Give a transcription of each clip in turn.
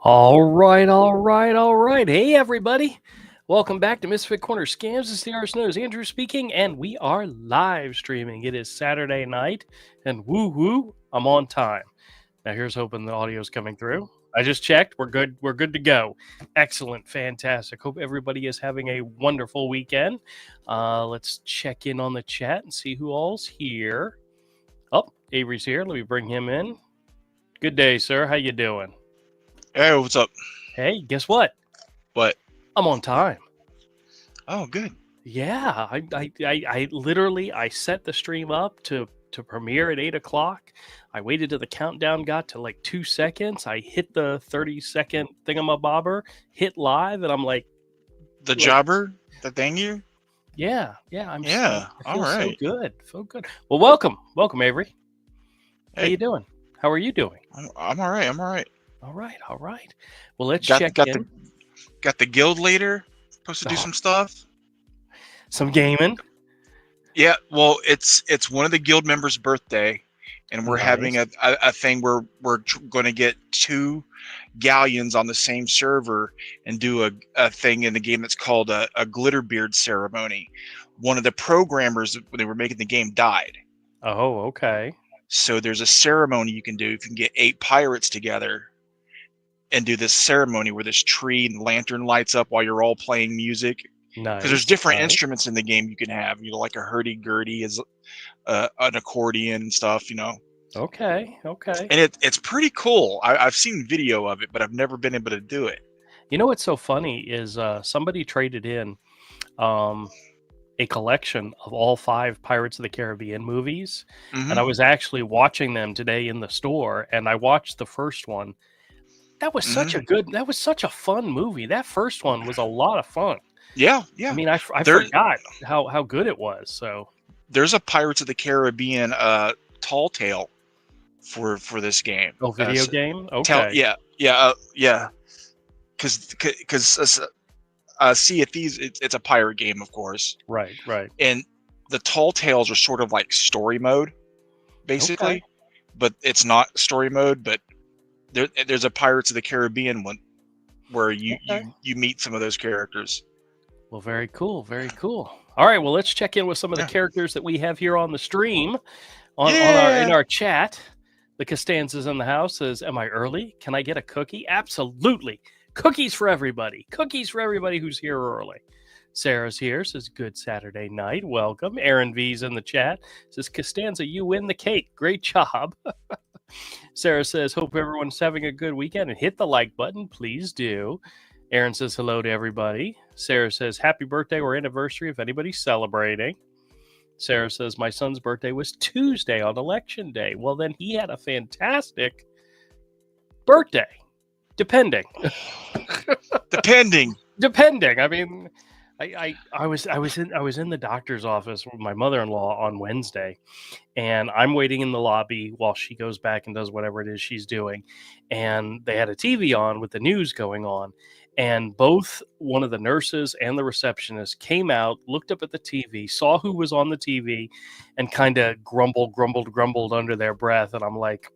All right. Hey, everybody. Welcome back to Misfit Corner Scams. This is the artist known as Andrew speaking, and we are live streaming. It is Saturday night, and woo, I'm on time. Now, here's hoping the audio is coming through. I just checked. We're good. We're good to go. Excellent. Fantastic. Hope everybody is having a wonderful weekend. Let's check in on the chat and see who all's here. Oh, Avery's here. Let me bring him in. Good day, sir. How you doing? Hey, what's up? Hey, guess what? What? I'm on time. Oh, good. Yeah, I literally I set the stream up to premiere at 8 o'clock. I waited till the countdown got to like 2 seconds. I hit the 30-second thingamabobber, hit live, and I'm like, The jobber, the thing you? yeah, Yeah, I feel all so right. good, so good. Well, welcome, Avery. How Hey, you doing? How are you doing? I'm all right. I'm all right. All right. Well, let's Got check got in. the guild later. Supposed to do some stuff. Some gaming. Yeah, well, it's one of the guild members' birthday, and we're having Nice. a thing where we're going to get two galleons on the same server and do a thing in the game that's called a glitter beard ceremony. One of the programmers when they were making the game died. Oh, okay. So there's a ceremony you can do if you can get 8 pirates together and do this ceremony where this tree and lantern lights up while you're all playing music. Because there's Nice. different instruments in the game you can have. You know, like a hurdy-gurdy is an accordion and stuff. You know. Okay. And it's pretty cool. I've seen video of it, but I've never been able to do it. You know what's so funny is somebody traded in a collection of all 5 Pirates of the Caribbean movies, and I was actually watching them today in the store, and I watched the first one. That was such a fun movie. That first one was a lot of fun. Yeah. I mean, I forgot how good it was. So there's a Pirates of the Caribbean tall tale for this game. Oh, video game? Okay. Yeah. Because Sea of Thieves, it's a pirate game, of course. Right. And the tall tales are sort of like story mode, basically. Okay. But it's not story mode. But there's a Pirates of the Caribbean one where you meet some of those characters. Well, very cool. All right, well, let's check in with some of the characters that we have here on the stream, in our chat. The Costanza's in the house says, "Am I early? Can I get a cookie?" Absolutely. Cookies for everybody. Cookies for everybody who's here early. Sarah's here, says, "Good Saturday night. Welcome." Aaron V's in the chat. Says, "Costanza, you win the cake. Great job." Sarah says, "Hope everyone's having a good weekend, and hit the like button. Please do." Aaron says, "Hello to everybody." Sarah says, "Happy birthday or anniversary if anybody's celebrating." Sarah says, "My son's birthday was Tuesday on election day." Well, then he had a fantastic birthday. Depending. I mean, I was in the doctor's office with my mother-in-law on Wednesday, and I'm waiting in the lobby while she goes back and does whatever it is she's doing. And they had a TV on with the news going on, and both one of the nurses and the receptionist came out, looked up at the TV, saw who was on the TV, and kind of grumbled under their breath. And I'm like,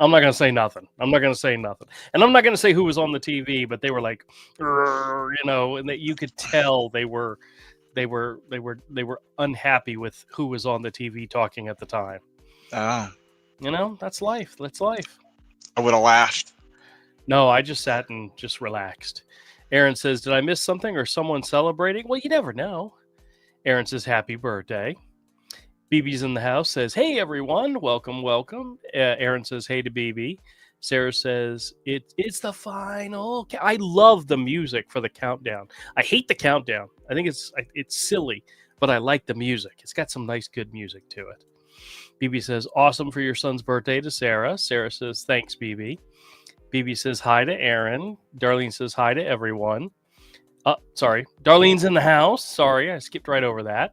I'm not going to say nothing. And I'm not going to say who was on the TV, but they were like, and that you could tell they were unhappy with who was on the TV talking at the time. That's life. I would have laughed. No, I just sat and just relaxed. Aaron says, "Did I miss something or someone celebrating?" Well, you never know. Aaron says, "Happy birthday." BB's in the house, says, "Hey, everyone. Welcome. Aaron says, "Hey" to BB. Sarah says, it's the final. I love the music for the countdown. I hate the countdown. I think it's silly, but I like the music. It's got some nice, good music to it. BB says, "Awesome for your son's birthday" to Sarah. Sarah says, "Thanks, BB." BB says, "Hi to Aaron." Darlene says, "Hi to everyone." Sorry. Darlene's in the house. Sorry, I skipped right over that.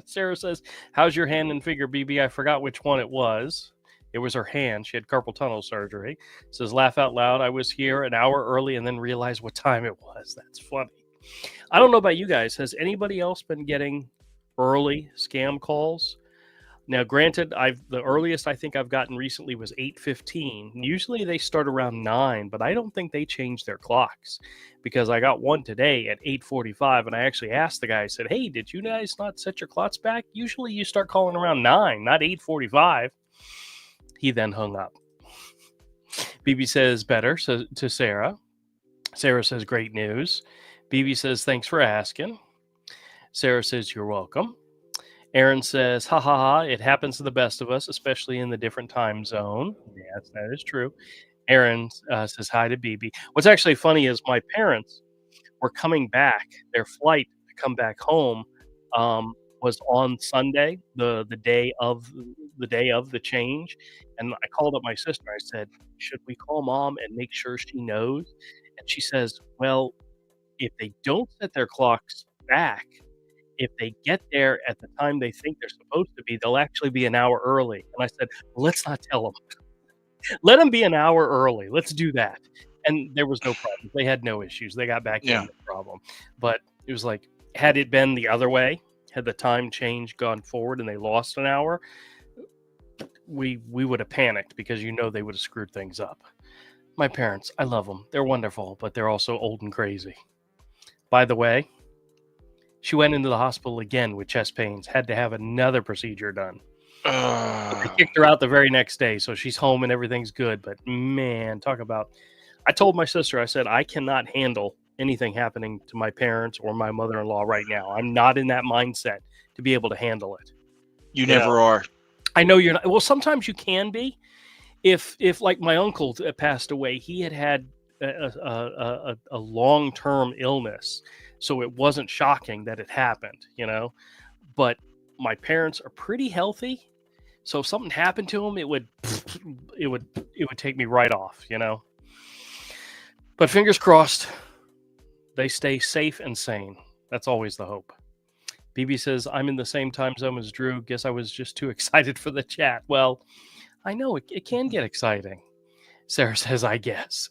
Sarah says, "How's your hand and finger, BB? I forgot which one it was." It was her hand. She had carpal tunnel surgery. Says, "Laugh out loud. I was here an hour early and then realized what time it was." That's funny. I don't know about you guys. Has anybody else been getting early scam calls? Now, granted, the earliest I think I've gotten recently was 8:15. Usually they start around 9, but I don't think they change their clocks because I got one today at 8:45, and I actually asked the guy. I said, "Hey, did you guys not set your clocks back? Usually you start calling around 9, not 8:45." He then hung up. BB says better to Sarah. Sarah says great news. BB says thanks for asking. Sarah says you're welcome. Aaron says, ha ha ha, it happens to the best of us, especially in the different time zone. Yes, that is true. Aaron says hi to BB. What's actually funny is my parents were coming back. Their flight to come back home was on Sunday, the day of the change. And I called up my sister. I said, should we call mom and make sure she knows? And she says, well, if they don't set their clocks back, if they get there at the time they think they're supposed to be, they'll actually be an hour early. And I said, well, let's not tell them. Let them be an hour early. Let's do that. And there was no problem. They had no issues. They got back in, no problem. But it was like, had it been the other way, had the time change gone forward and they lost an hour, we would have panicked because they would have screwed things up. My parents, I love them. They're wonderful, but they're also old and crazy. By the way, she went into the hospital again with chest pains, had to have another procedure done. But they kicked her out the very next day, so she's home and everything's good. But man, talk about... I told my sister, I said, I cannot handle anything happening to my parents or my mother-in-law right now. I'm not in that mindset to be able to handle it. You never are. I know you're not. Well, sometimes you can be. If like my uncle passed away, he had a long-term illness. So it wasn't shocking that it happened, but my parents are pretty healthy. So if something happened to them, it would take me right off, But fingers crossed, they stay safe and sane. That's always the hope. BB says, I'm in the same time zone as Drew. Guess I was just too excited for the chat. Well, I know it can get exciting. Sarah says, I guess.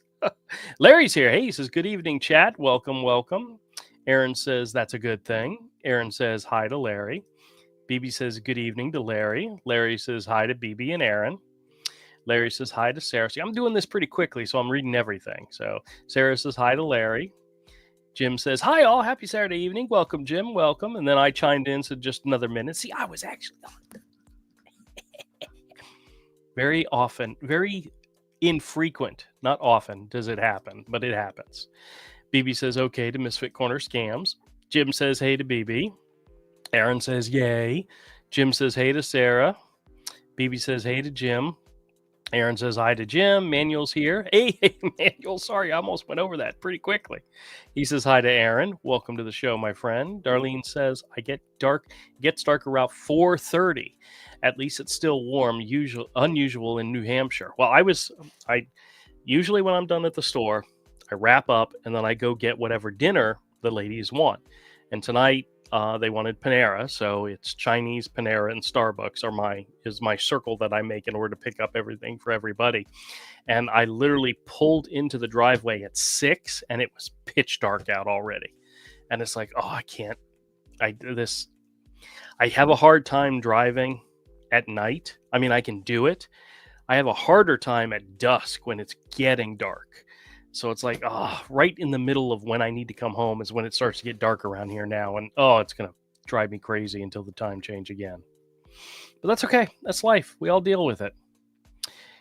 Larry's here. Hey, he says, good evening, chat. Welcome, welcome. Aaron says, that's a good thing. Aaron says, hi to Larry. BB says, good evening to Larry. Larry says, hi to BB and Aaron. Larry says, hi to Sarah. See, I'm doing this pretty quickly, so I'm reading everything. So Sarah says, hi to Larry. Jim says, hi, all. Happy Saturday evening. Welcome, Jim. Welcome. And then I chimed in, said, just another minute. See, I was actually on. Very often, very infrequent, not often does it happen, but it happens. BB says, okay to Misfit Corner Scams. Jim says, hey to BB. Aaron says, yay. Jim says, hey to Sarah. BB says, hey to Jim. Aaron says, hi to Jim. Manuel's here. Hey, Manuel. Sorry, I almost went over that pretty quickly. He says, hi to Aaron. Welcome to the show, my friend. Darlene says, it gets dark around 4:30. At least it's still warm, unusual in New Hampshire. Well, I usually when I'm done at the store, I wrap up and then I go get whatever dinner the ladies want. And tonight they wanted Panera, so it's Chinese, Panera, and Starbucks is my circle that I make in order to pick up everything for everybody. And I literally pulled into the driveway at 6, and it was pitch dark out already. And it's like, oh, I can't. I have a hard time driving at night. I mean, I can do it. I have a harder time at dusk when it's getting dark. So it's like, right in the middle of when I need to come home is when it starts to get dark around here now. And, it's going to drive me crazy until the time change again. But that's okay. That's life. We all deal with it.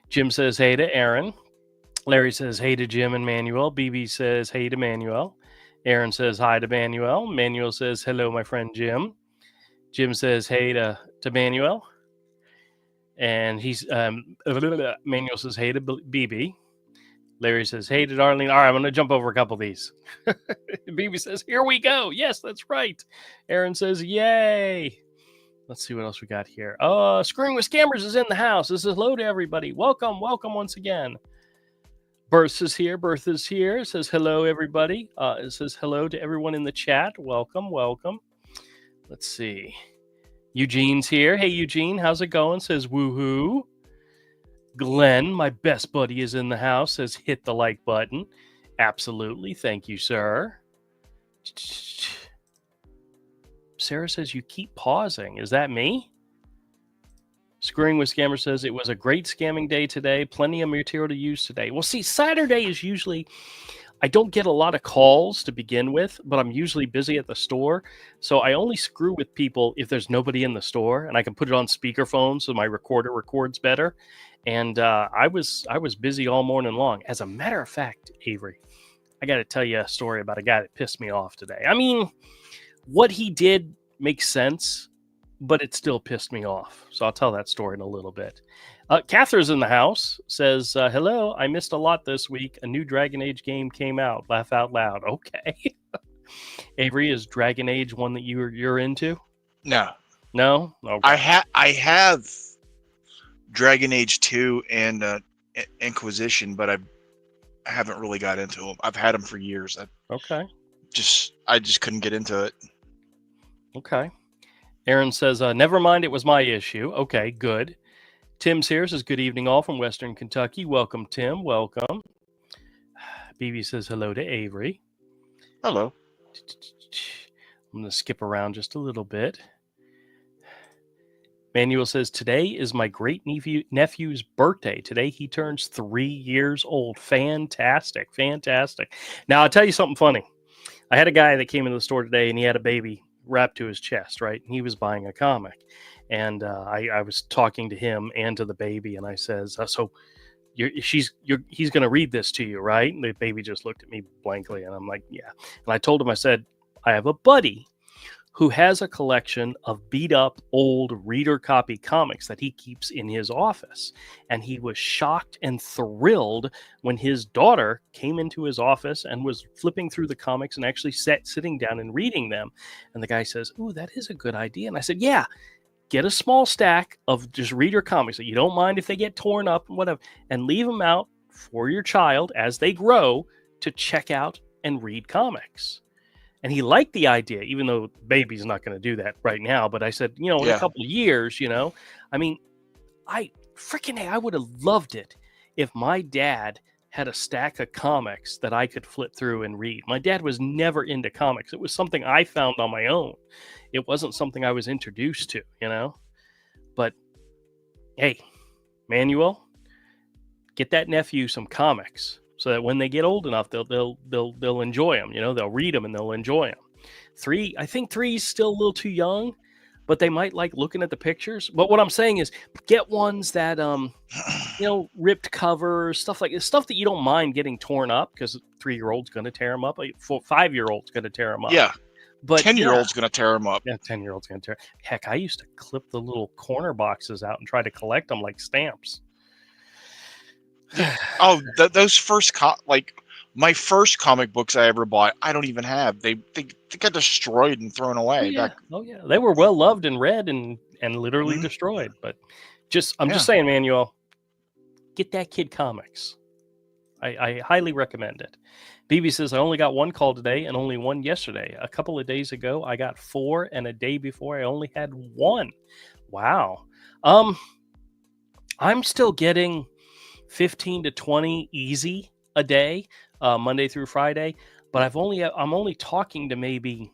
Jim says, hey to Aaron. Larry says, hey to Jim and Manuel. BB says, hey to Manuel. Aaron says, hi to Manuel. Manuel says, hello, my friend Jim. Jim says, hey to Manuel. And Manuel says, hey to BB. Larry says, hey to Darlene. All right, I'm going to jump over a couple of these. BB says, here we go. Yes, that's right. Aaron says, yay. Let's see what else we got here. Screwing with Scammers is in the house. This is hello to everybody. Welcome once again. Bertha is here. It says hello, everybody. It says hello to everyone in the chat. Welcome. Let's see. Eugene's here. Hey, Eugene, how's it going? Says woohoo. Glenn, my best buddy, is in the house. Says hit the like button. Absolutely. Thank you, sir. Sarah says you keep pausing. Is that me? Squaring with Scammer says it was a great scamming day today. Plenty of material to use today. Well, see, Saturday is usually, I don't get a lot of calls to begin with, but I'm usually busy at the store. So I only screw with people if there's nobody in the store, and I can put it on speakerphone so my recorder records better. And I was busy all morning long. As a matter of fact, Avery, I got to tell you a story about a guy that pissed me off today. I mean, what he did makes sense, but it still pissed me off. So I'll tell that story in a little bit. Catherine's in the house, says, hello, I missed a lot this week. A new Dragon Age game came out. Laugh out loud. Okay. Avery, is Dragon Age one that you're into? No. No? Okay. I have Dragon Age 2 and Inquisition, but I haven't really got into them. I've had them for years. Okay. I just couldn't get into it. Okay. Aaron says, never mind, it was my issue. Okay, good. Tim's here, says, good evening all from Western Kentucky. Welcome, Tim. Welcome. BB says hello to Avery. Hello. I'm going to skip around just a little bit. Manuel says, today is my great nephew's birthday. Today he turns 3 years old. Fantastic. Fantastic. Now, I'll tell you something funny. I had a guy that came into the store today, and he had a baby wrapped to his chest, right? And he was buying a comic. And I was talking to him and to the baby, and I says, so he's going to read this to you, right? And the baby just looked at me blankly, and I'm like, yeah. And I told him, I said, I have a buddy who has a collection of beat up old reader copy comics that he keeps in his office. And he was shocked and thrilled when his daughter came into his office and was flipping through the comics and actually sitting down and reading them. And the guy says, ooh, that is a good idea. And I said, yeah, get a small stack of just reader comics that you don't mind if they get torn up and whatever, and leave them out for your child as they grow to check out and read comics. And he liked the idea, even though baby's not going to do that right now. But I said, in a couple of years, I mean, I would have loved it if my dad had a stack of comics that I could flip through and read. My dad was never into comics. It was something I found on my own. It wasn't something I was introduced to, But hey, Manuel, get that nephew some comics, so that when they get old enough, they'll enjoy them. They'll read them and they'll enjoy them. I think 3 is still a little too young, but they might like looking at the pictures. But what I'm saying is, get ones that ripped covers, stuff that you don't mind getting torn up, because a 3-year-old's going to tear them up. A 5-year-old's going to tear them up. Yeah, but 10-year-old's going to tear them up. Yeah, 10-year-old's going to tear. Heck, I used to clip the little corner boxes out and try to collect them like stamps. Oh, those first my first comic books I ever bought, I don't even have. They got destroyed and thrown away. Oh yeah, they were well loved and read and literally destroyed. But I'm just saying, Manuel, get that kid comics. I highly recommend it. BB says, I only got 1 call today and only 1 yesterday. A couple of days ago, I got 4, and a day before, I only had 1. Wow. I'm still getting 15 to 20 easy a day, Monday through Friday, but I'm only talking to maybe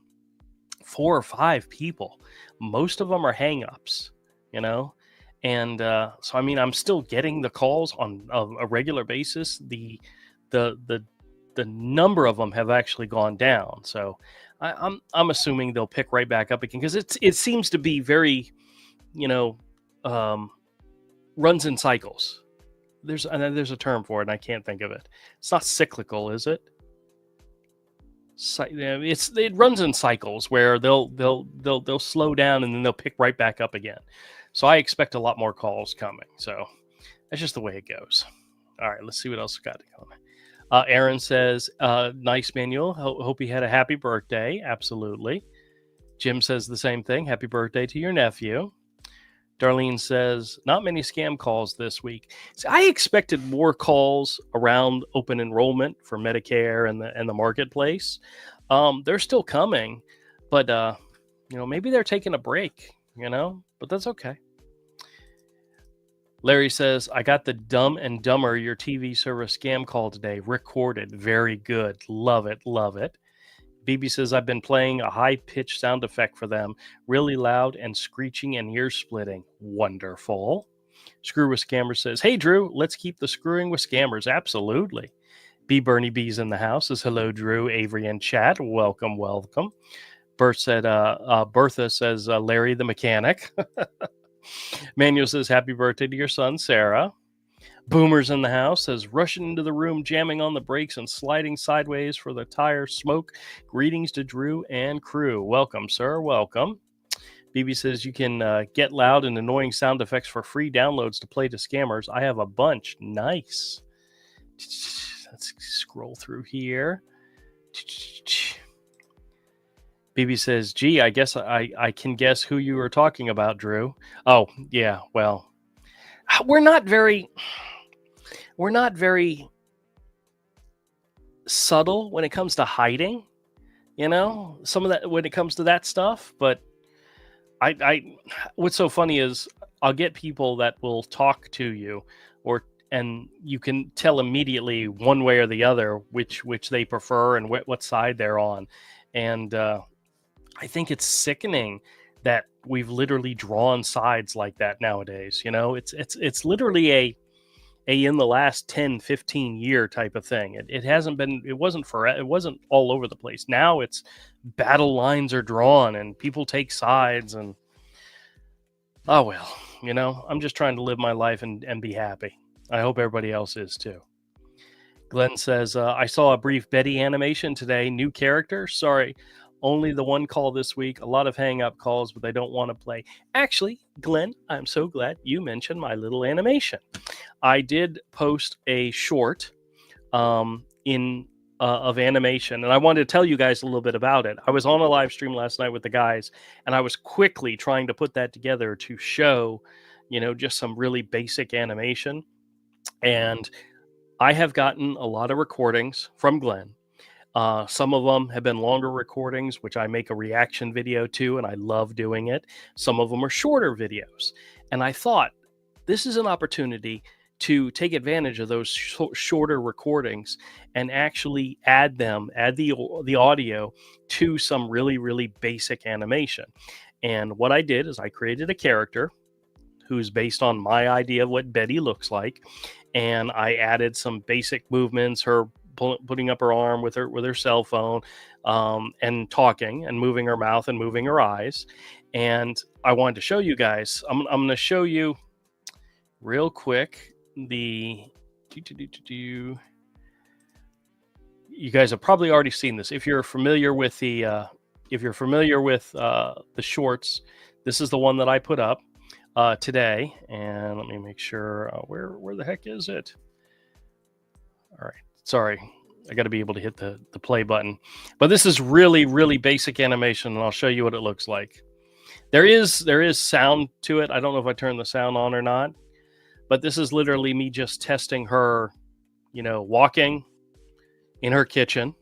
4 or 5 people. Most of them are hang-ups, and so I mean, I'm still getting the calls on a regular basis. The number of them have actually gone down, so I'm assuming they'll pick right back up again, because it seems to be very runs in cycles. There's a term for it, and I can't think of it. It's not cyclical, is it? It runs in cycles where they'll slow down and then they'll pick right back up again. So I expect a lot more calls coming. So that's just the way it goes. All right, let's see what else we got going. Aaron says, nice, Manuel. Hope you had a happy birthday. Absolutely. Jim says the same thing. Happy birthday to your nephew. Darlene says, not many scam calls this week. See, I expected more calls around open enrollment for Medicare and the marketplace. They're still coming, but maybe they're taking a break, but that's okay. Larry says, I got the Dumb and Dumber Your TV Service scam call today. Recorded. Very good. Love it. Love it. BB says, I've been playing a high-pitched sound effect for them. Really loud and screeching and ear-splitting. Wonderful. Screw with Scammers says, hey, Drew, let's keep the screwing with scammers. Absolutely. B. Bernie B's in the house says, hello, Drew, Avery, and chat. Welcome, welcome. Bertha says, Larry the mechanic. Manuel says, happy birthday to your son, Sarah. Boomer's in the house says, rushing into the room, jamming on the brakes and sliding sideways for the tire smoke. Greetings to Drew and crew. Welcome, sir. Welcome. BB says, you can get loud and annoying sound effects for free downloads to play to scammers. I have a bunch. Nice. Let's scroll through here. BB says, gee, I guess I can guess who you were talking about, Drew. Oh, yeah, well, we're not very subtle when it comes to hiding, some of that when it comes to that stuff. But I what's so funny is I'll get people that will talk to you, and you can tell immediately one way or the other which they prefer and what side they're on. And I think it's sickening that we've literally drawn sides like that nowadays. It's literally a in the last 10-15 year type of thing. It wasn't all over the place. Now it's battle lines are drawn and people take sides, and oh well, I'm just trying to live my life and be happy. I hope everybody else is too. Glenn says, I saw a brief Betty animation today. New character. Sorry, only the one call this week. A lot of hang-up calls, but I don't want to play. Actually, Glenn, I'm so glad you mentioned my little animation. I did post a short of animation, and I wanted to tell you guys a little bit about it. I was on a live stream last night with the guys, and I was quickly trying to put that together to show, just some really basic animation. And I have gotten a lot of recordings from Glenn. Some of them have been longer recordings, which I make a reaction video to, and I love doing it. Some of them are shorter videos. And I thought this is an opportunity to take advantage of those shorter recordings and actually add the audio to some really, really basic animation. And what I did is I created a character who's based on my idea of what Betty looks like. And I added some basic movements, her putting up her arm with her cell phone, and talking and moving her mouth and moving her eyes. And I wanted to show you guys. I'm going to show you real quick you guys have probably already seen this. If you're familiar with the shorts, this is the one that I put up today. And let me make sure where the heck is it? All right. Sorry, I got to be able to hit the play button. But this is really, really basic animation, and I'll show you what it looks like. There is sound to it. I don't know if I turned the sound on or not, but this is literally me just testing her, walking in her kitchen,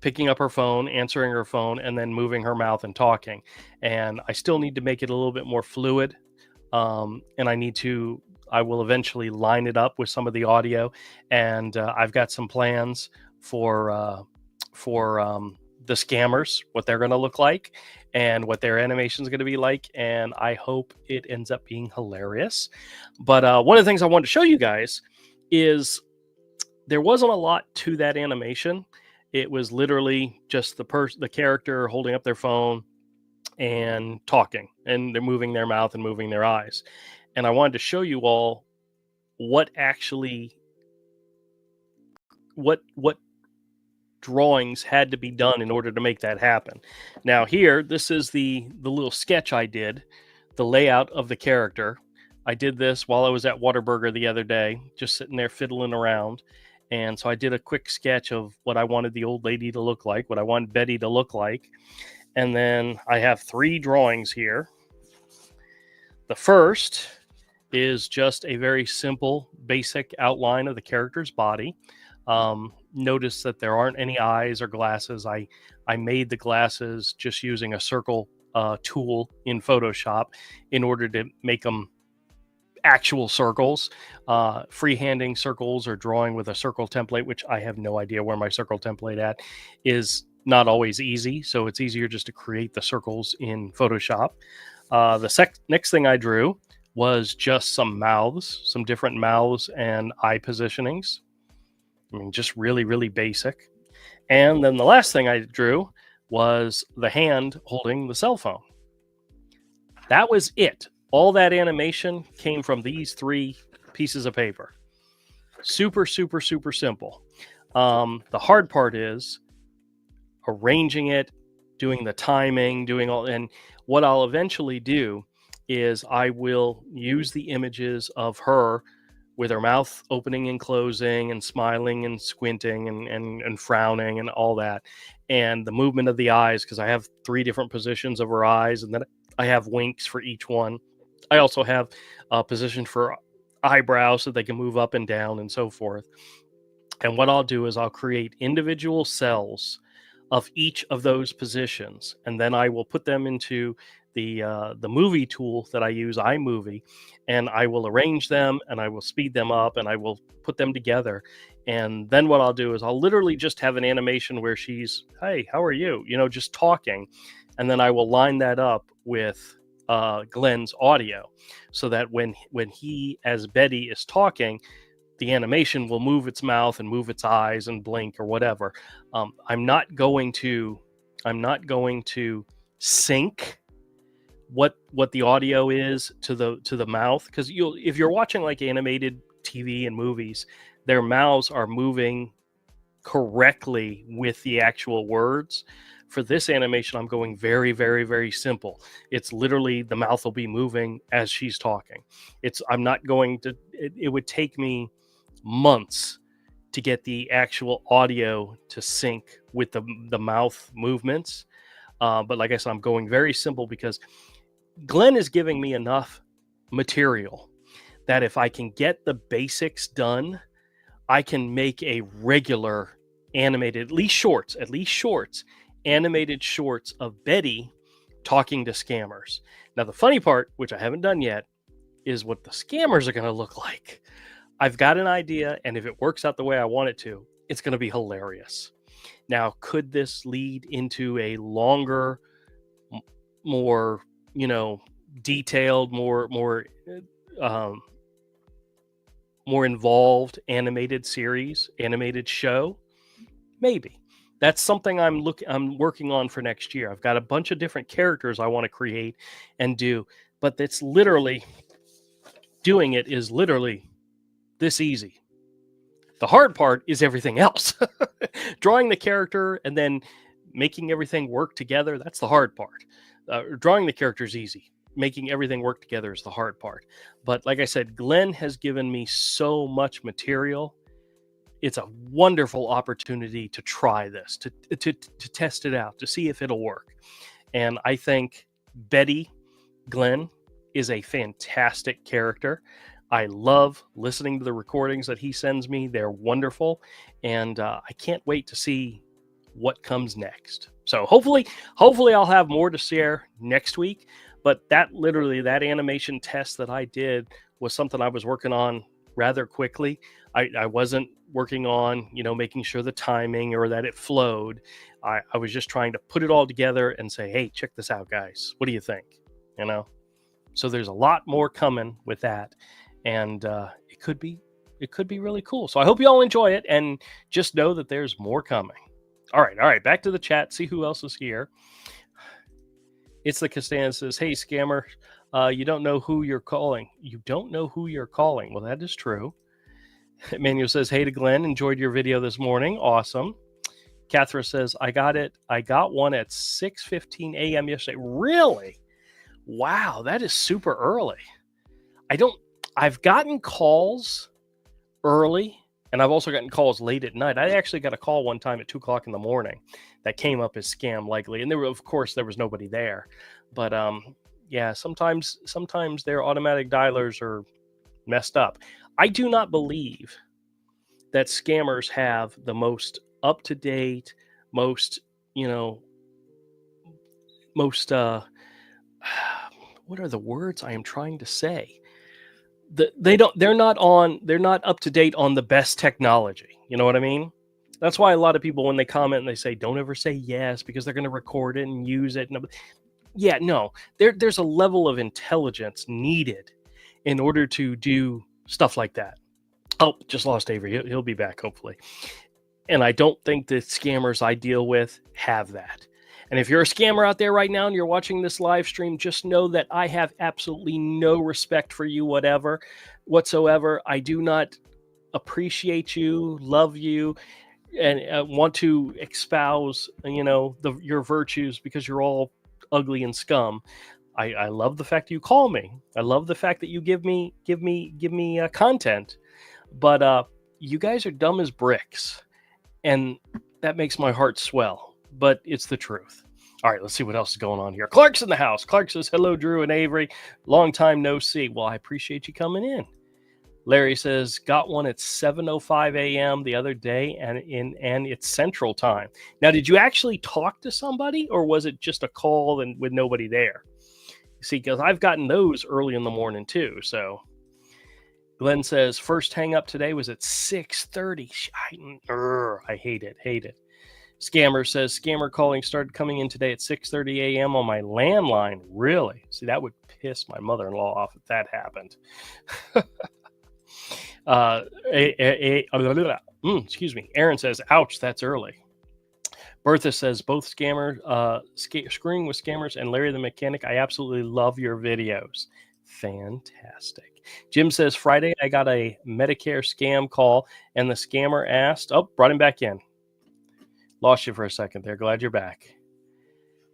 picking up her phone, answering her phone, and then moving her mouth and talking. And I still need to make it a little bit more fluid, and I will eventually line it up with some of the audio, and I've got some plans for the scammers, what they're going to look like and what their animation is going to be like, and I hope it ends up being hilarious. But one of the things I wanted to show you guys is there wasn't a lot to that animation. It was literally just the character holding up their phone and talking, and they're moving their mouth and moving their eyes. And I wanted to show you all what drawings had to be done in order to make that happen. Now here, this is the little sketch I did, the layout of the character. I did this while I was at Whataburger the other day, just sitting there fiddling around. And so I did a quick sketch of what I wanted the old lady to look like, what I wanted Betty to look like. And then I have 3 drawings here. The first is just a very simple, basic outline of the character's body. Notice that there aren't any eyes or glasses. I made the glasses just using a circle tool in Photoshop in order to make them actual circles. Freehanding circles or drawing with a circle template, which I have no idea where my circle template at, is not always easy. So it's easier just to create the circles in Photoshop. The next thing I drew was just some mouths, some different mouths and eye positionings. I mean, just really, really basic. And then the last thing I drew was the hand holding the cell phone. That was it. All that animation came from these 3 pieces of paper. Super, super, super simple. The hard part is arranging it, doing the timing, doing all. And what I'll eventually do is I will use the images of her with her mouth opening and closing and smiling and squinting and frowning and all that, and the movement of the eyes, because I have 3 different positions of her eyes, and then I have winks for each one. I also have a position for eyebrows so they can move up and down and so forth. And what I'll do is I'll create individual cells of each of those positions, and then I will put them into the movie tool that I use, iMovie, and I will arrange them and I will speed them up and I will put them together. And then what I'll do is I'll literally just have an animation where she's, "Hey, how are you?" Just talking, and then I will line that up with Glenn's audio, so that when he as Betty is talking, the animation will move its mouth and move its eyes and blink or whatever. I'm not going to sync what the audio is to the mouth, because if you're watching like animated TV and movies, their mouths are moving correctly with the actual words. For this animation, I'm going very, very, very simple. It's literally the mouth will be moving as she's talking. I'm not going to. It would take me months to get the actual audio to sync with the mouth movements. But like I said, I'm going very simple because Glenn is giving me enough material that if I can get the basics done, I can make a regular animated, at least shorts, animated shorts of Betty talking to scammers. Now, the funny part, which I haven't done yet, is what the scammers are going to look like. I've got an idea, and if it works out the way I want it to, it's going to be hilarious. Now, could this lead into a longer, more detailed, more involved animated show? Maybe. That's something I'm working on for next year. I've got a bunch of different characters I want to create and do, but it's literally doing it is literally this easy. The hard part is everything else. Drawing the character and then making everything work together, that's the hard part. Drawing the character is easy. Making everything work together is the hard part. But like I said, Glenn has given me so much material. It's a wonderful opportunity to try this, to test it out, to see if it'll work. And I think Betty Glenn is a fantastic character. I love listening to the recordings that he sends me. They're wonderful. And I can't wait to see what comes next. So hopefully I'll have more to share next week. But that animation test that I did was something I was working on rather quickly. I wasn't working on, making sure the timing or that it flowed. I was just trying to put it all together and say, hey, check this out, guys. What do you think? So there's a lot more coming with that. And it could be really cool. So I hope you all enjoy it, and just know that there's more coming. All right. Back to the chat. See who else is here. It's the Costanza says, hey, scammer, you don't know who you're calling. You don't know who you're calling. Well, that is true. Emmanuel says, hey to Glenn, enjoyed your video this morning. Awesome. Catherine says, I got one at 6:15 a.m. yesterday. Really? Wow, that is super early. I've gotten calls early, and I've also gotten calls late at night. I actually got a call one time at 2:00 in the morning that came up as scam likely. And there was nobody there. But yeah, sometimes their automatic dialers are messed up. I do not believe that scammers have the most up-to-date, most what are the words I am trying to say? They're not up to date on the best technology. You know what I mean? That's why a lot of people, when they comment and they say, don't ever say yes, because they're going to record it and use it. Yeah, no, there's a level of intelligence needed in order to do stuff like that. Oh, just lost Avery. He'll be back, hopefully. And I don't think the scammers I deal with have that. And if you're a scammer out there right now and you're watching this live stream, just know that I have absolutely no respect for you, whatsoever. I do not appreciate you, love you, and want to espouse, your virtues because you're all ugly and scum. I love the fact that you call me. I love the fact that you give me content. But you guys are dumb as bricks, and that makes my heart swell. But it's the truth. All right, let's see what else is going on here. Clark's in the house. Clark says, hello, Drew and Avery. Long time no see. Well, I appreciate you coming in. Larry says, got one at 7:05 a.m. the other day, and it's Central Time. Now, did you actually talk to somebody, or was it just a call and with nobody there? You see, because I've gotten those early in the morning too. So Glenn says, first hang up today was at 6:30. I hate it. Scammer says, scammer calling started coming in today at 6:30 a.m. on my landline. Really? See, that would piss my mother-in-law off if that happened. Excuse me. Aaron says, ouch, that's early. Bertha says, both screaming with scammers and Larry the Mechanic, I absolutely love your videos. Fantastic. Jim says, Friday I got a Medicare scam call and the scammer asked, brought him back in. Lost you for a second there. Glad you're back.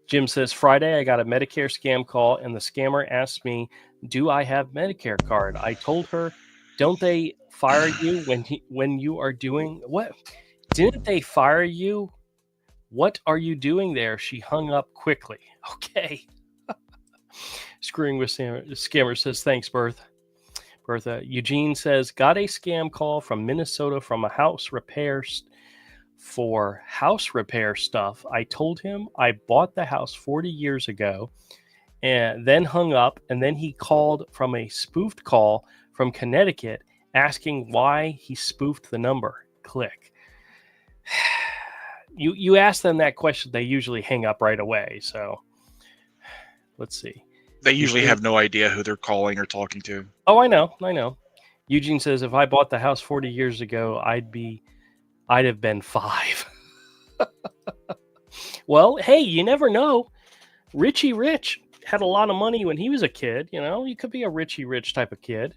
Jim says, Friday I got a Medicare scam call and the scammer asked me, do I have Medicare card? I told her, don't they fire you when you are doing what? Didn't they fire you? What are you doing there? She hung up quickly. Okay. Screwing with scammer says, thanks, Bertha. Eugene says, got a scam call from Minnesota from a house repair for house repair stuff. I told him I bought the house 40 years ago and then hung up, and then he called from a spoofed call from Connecticut asking why he spoofed the number. Click. You ask them that question, they usually hang up right away. So let's see. They usually have no idea who they're calling or talking to. Oh, I know. Eugene says, if I bought the house 40 years ago, I'd have been 5. Well, hey, you never know. Richie Rich had a lot of money when he was a kid. You could be a Richie Rich type of kid.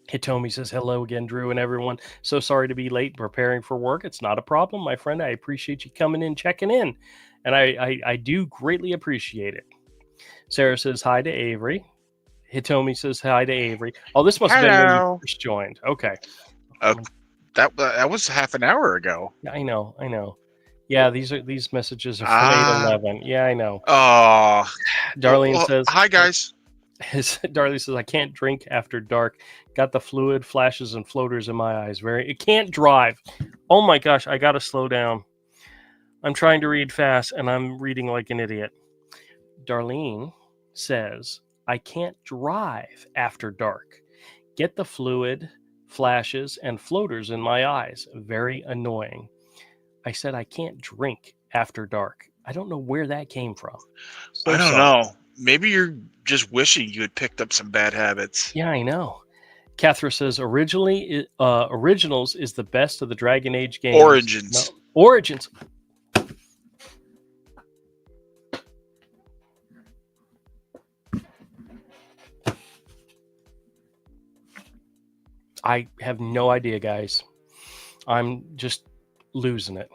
Hitomi says, hello again, Drew and everyone. So sorry to be late preparing for work. It's not a problem, my friend. I appreciate you coming in, checking in. And I do greatly appreciate it. Sarah says, hi to Avery. Hitomi says, hi to Avery. Oh, this must have been when you first joined. Okay. That was half an hour ago. I know. Yeah, these messages are from 8:11. Yeah, I know. Oh. Darlene says, hi, guys. Darlene says, I can't drink after dark. Got the fluid, flashes, and floaters in my eyes. It can't drive. Oh my gosh, I got to slow down. I'm trying to read fast, and I'm reading like an idiot. Darlene says, I can't drive after dark. Get the fluid, flashes, and floaters in my eyes. Very annoying. I said I can't drink after dark. I don't know where that came from. I don't know. Maybe you're just wishing you had picked up some bad habits. Yeah, I know. Catherine says, Originals is the best of the Dragon Age games. Origins. No, Origins. I have no idea, guys. I'm just losing it.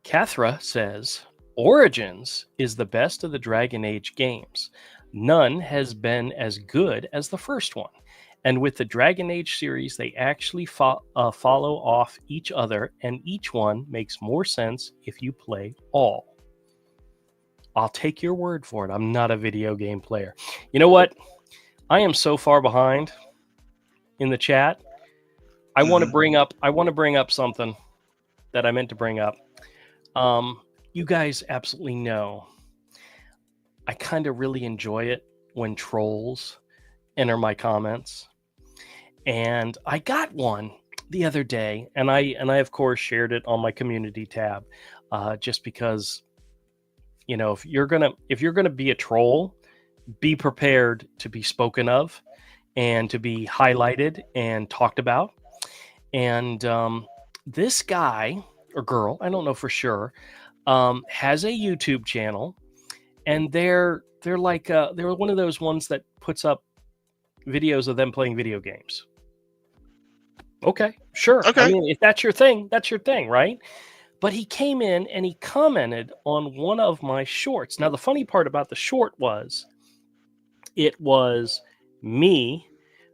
Cathra says, Origins is the best of the Dragon Age games. None has been as good as the first one. And with the Dragon Age series, they actually follow off each other, and each one makes more sense if you play all. I'll take your word for it. I'm not a video game player. You know what? I am so far behind in the chat. I want to bring up something that I meant to bring up. You guys absolutely know I kind of really enjoy it when trolls enter my comments. And I got one the other day, and I of course shared it on my community tab, just because, if you're gonna be a troll, be prepared to be spoken of. and to be highlighted and talked about. And this guy or girl, I don't know for sure, has a YouTube channel, and they're like they're one of those ones that puts up videos of them playing video games. Okay, sure. I Okay. mean, if that's your thing, that's your thing, right? But he came in and he commented on one of my shorts. Now, the funny part about the short was it was me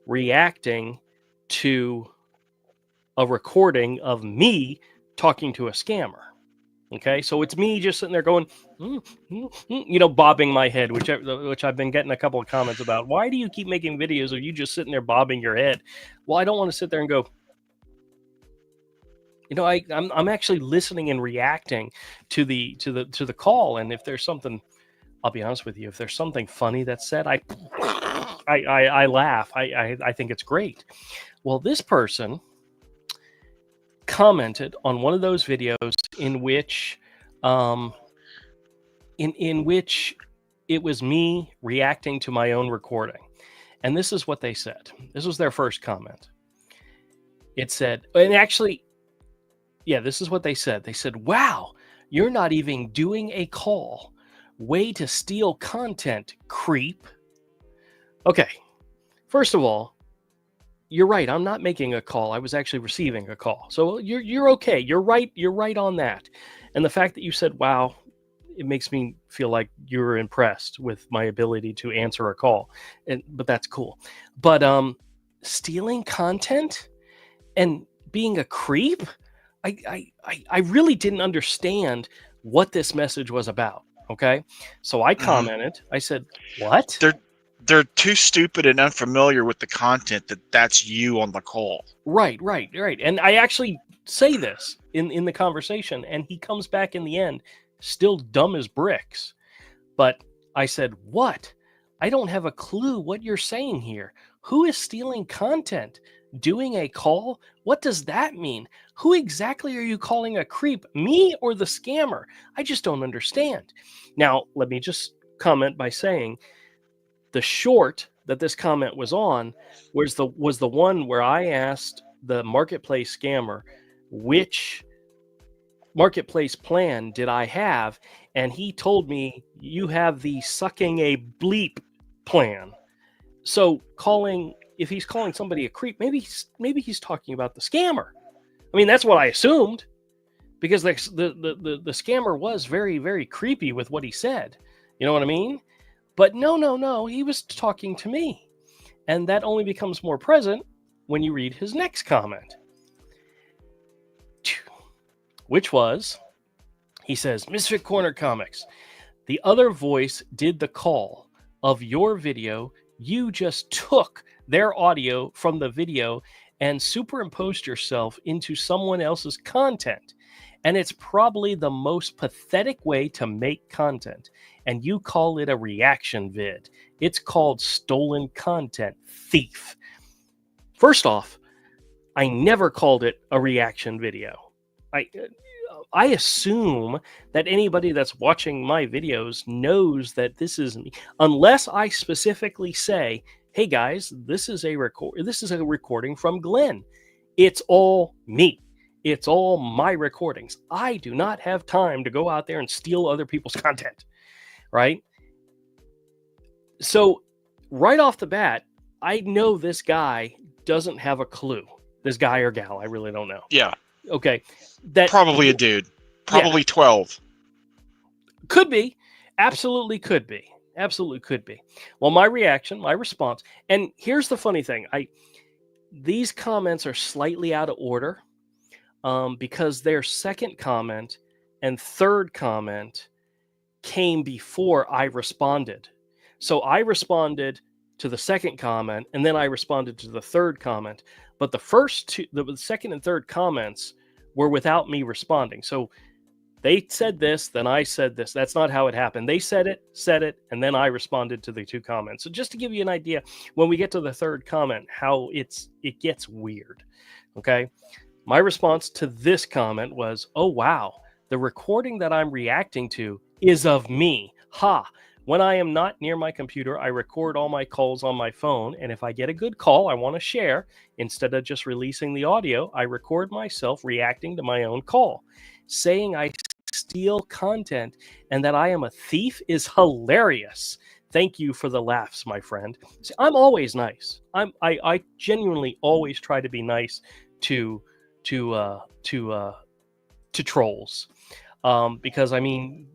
reacting to a recording of me talking to a scammer. Okay, so it's me just sitting there going, bobbing my head, which I've been getting a couple of comments about. Why do you keep making videos of you just sitting there bobbing your head? Well, I don't want to sit there and go. I'm actually listening and reacting to the call, and if there's something, I'll be honest with you, if there's something funny that's said, I laugh. I think it's great. Well, this person commented on one of those videos in which in which it was me reacting to my own recording. And this is what they said. This was their first comment. It said, and actually, yeah, this is what they said. They said, "Wow, you're not even doing a call. Way to steal content, creep." Okay, first of all, you're right. I'm not making a call. I was actually receiving a call. So you're okay. You're right. You're right on that. And the fact that you said, "Wow," it makes me feel like you're impressed with my ability to answer a call. But that's cool. But stealing content and being a creep, I really didn't understand what this message was about. Okay, so I commented. I said, "What?" They're too stupid and unfamiliar with the content that's you on the call. Right. And I actually say this in the conversation, and he comes back in the end, still dumb as bricks. But I said, "What? I don't have a clue what you're saying here. Who is stealing content? Doing a call? What does that mean? Who exactly are you calling a creep? Me or the scammer? I just don't understand." Now, let me just comment by saying the short that this comment was on was the one where I asked the marketplace scammer which marketplace plan did I have, and he told me, "You have the sucking a bleep plan." So if he's calling somebody a creep, maybe he's talking about the scammer. I mean, that's what I assumed, because the scammer was very, very creepy with what he said. You know what I mean? But no, he was talking to me. And that only becomes more present when you read his next comment, which was, he says, "Misfit Corner Comics, the other voice did the call of your video. You just took their audio from the video and superimposed yourself into someone else's content. And it's probably the most pathetic way to make content. And you call it a reaction vid. It's called stolen content, thief." First off, I never called it a reaction video. I assume that anybody that's watching my videos knows that this is me, unless I specifically say, "Hey guys, this is a recording from Glenn." It's all me. It's all my recordings. I do not have time to go out there and steal other people's content, right? So right off the bat, I know this guy doesn't have a clue. This guy or gal, I really don't know. Yeah. Okay. Probably a dude. Probably 12. Could be. Absolutely could be. Absolutely could be. Well, my reaction, my response, and here's the funny thing. These comments are slightly out of order because their second comment and third comment came before I responded. So I responded to the second comment, and then I responded to the third comment. But the first two, the second and third comments were without me responding. So they said this, then I said this. That's not how it happened. They said it, and then I responded to the two comments. So just to give you an idea, when we get to the third comment, how it gets weird. Okay. My response to this comment was, "Oh, wow. The recording that I'm reacting to is of me. Ha. When I am not near my computer, I record all my calls on my phone, and if I get a good call I want to share, instead of just releasing the audio, I record myself reacting to my own call. Saying I steal content and that I am a thief is hilarious. Thank you for the laughs, my friend. See, I'm always nice. I genuinely always try to be nice to trolls, because I mean,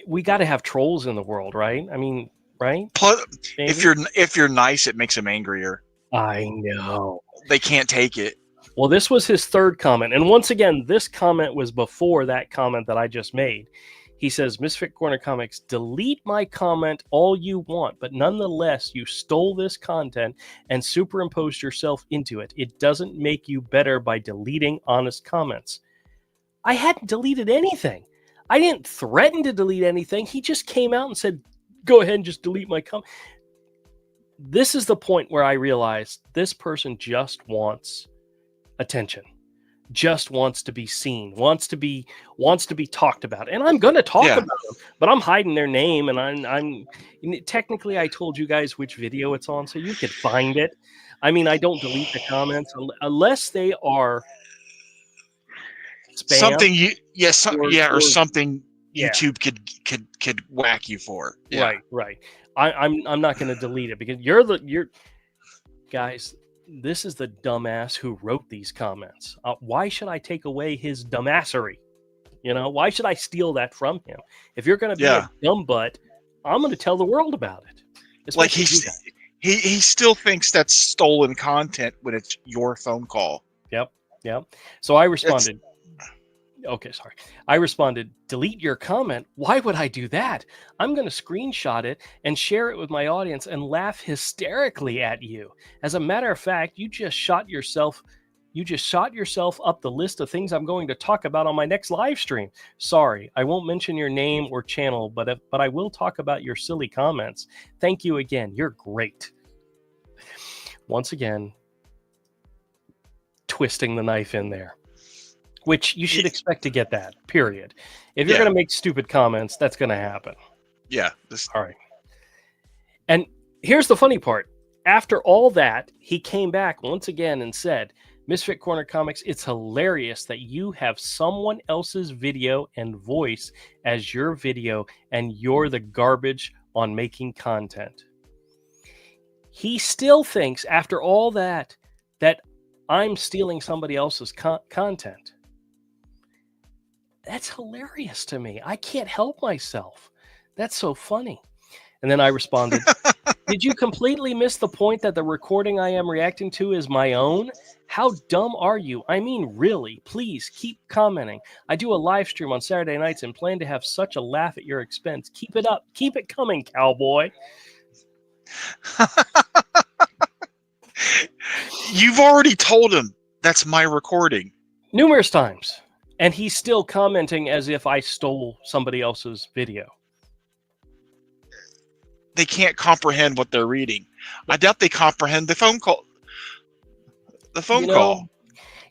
we got to have trolls in the world, right? I mean, right? Plus, Maybe? if you're nice, it makes them angrier. I know. They can't take it. Well, this was his third comment. And once again, this comment was before that comment that I just made. He says, Misfit Corner Comics, delete my comment all you want, but nonetheless, you stole this content and superimposed yourself into it. It doesn't make you better by deleting honest comments. I hadn't deleted anything. I didn't threaten to delete anything. He just came out and said, go ahead and just delete my comment. This is the point where I realized this person just wants attention, just wants to be seen, wants to be talked about. And I'm going to talk about them, but I'm hiding their name. And I'm technically, I told you guys which video it's on, so you could find it. I mean, I don't delete the comments unless they are spam. Something or something YouTube could whack you for. Yeah. Right. I'm not going to delete it because you're guys. This is the dumbass who wrote these comments. Why should I take away his dumbassery? You know, why should I steal that from him? If you're going to be a dumb butt, I'm going to tell the world about it. Like he still thinks that's stolen content when it's your phone call. Yep. So I responded. I responded, delete your comment. Why would I do that? I'm going to screenshot it and share it with my audience and laugh hysterically at you. As a matter of fact, you just shot yourself up the list of things I'm going to talk about on my next live stream. Sorry, I won't mention your name or channel, but I will talk about your silly comments. Thank you again. You're great. Once again, twisting the knife in there. Which you should expect to get that, period. If you're going to make stupid comments, that's going to happen. Yeah. All right. And here's the funny part. After all that, he came back once again and said, Misfit Corner Comics, it's hilarious that you have someone else's video and voice as your video, and you're the garbage on making content. He still thinks, after all that, that I'm stealing somebody else's content. That's hilarious to me. I can't help myself. That's so funny. And then I responded, did you completely miss the point that the recording I am reacting to is my own? How dumb are you? I mean, really, please keep commenting. I do a live stream on Saturday nights and plan to have such a laugh at your expense. Keep it up. Keep it coming, cowboy. You've already told him that's my recording. Numerous times. And he's still commenting as if I stole somebody else's video. They can't comprehend what they're reading. I doubt they comprehend the phone call.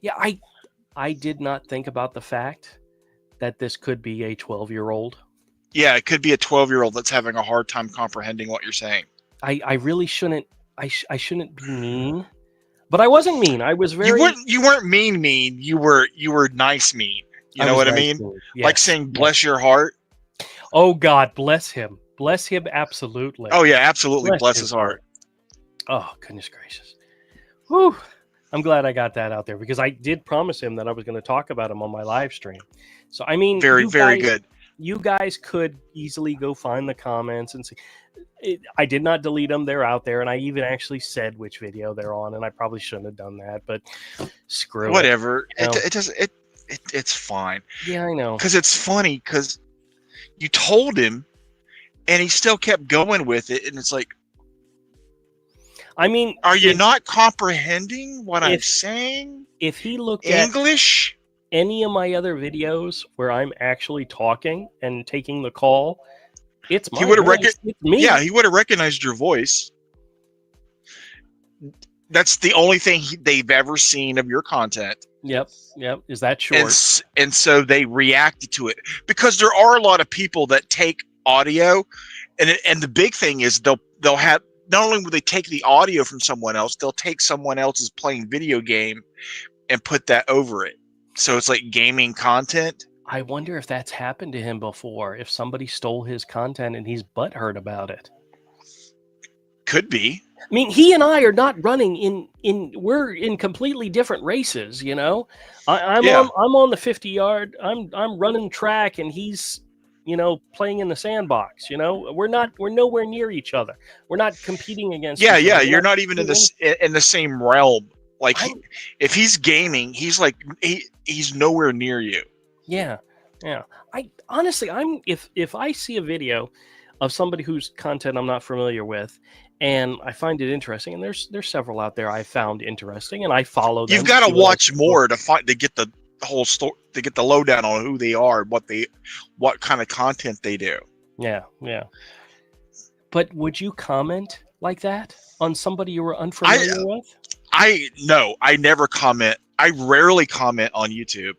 Yeah, I did not think about the fact that this could be a 12-year-old. Yeah, it could be a 12-year-old that's having a hard time comprehending what you're saying. I really shouldn't. I shouldn't be mean. But I wasn't mean. I was very. You weren't mean. You were nice mean. You know what I mean? Yes. Like saying "bless your heart." Oh God, bless him. Bless him absolutely. Oh yeah, absolutely. Bless his heart. Oh goodness gracious. Whew. I'm glad I got that out there because I did promise him that I was going to talk about him on my live stream. So I mean, very good. You guys could easily go find the comments and see. I did not delete them. They're out there. And I even actually said which video they're on. And I probably shouldn't have done that, but screw it. Whatever. It's fine. Yeah, I know. Because it's funny because you told him and he still kept going with it. And it's like, I mean, are you not comprehending what I'm saying? If he looked English, at any of my other videos where I'm actually talking and taking the call, it's my voice. It's me. Yeah, he would have recognized your voice. That's the only thing they've ever seen of your content. Yep. Is that short? And so they reacted to it because there are a lot of people that take audio And the big thing is they'll have, not only will they take the audio from someone else, they'll take someone else's playing video game and put that over it. So it's like gaming content. I wonder if that's happened to him before, if somebody stole his content and he's butthurt about it. Could be. I mean, he and I are not running we're in completely different races, you know. I'm on the 50-yard. I'm running track and he's, you know, playing in the sandbox, you know. We're nowhere near each other. We're not competing against each other. You're not even in the same realm. Like if he's gaming, he's like he's nowhere near you. Yeah. I honestly, if I see a video of somebody whose content I'm not familiar with, and I find it interesting, and there's several out there I found interesting, and I follow them. You've got to watch more to get the whole story, to get the lowdown on who they are, what kind of content they do. Yeah. But would you comment like that on somebody you were unfamiliar with? No, I never comment. I rarely comment on YouTube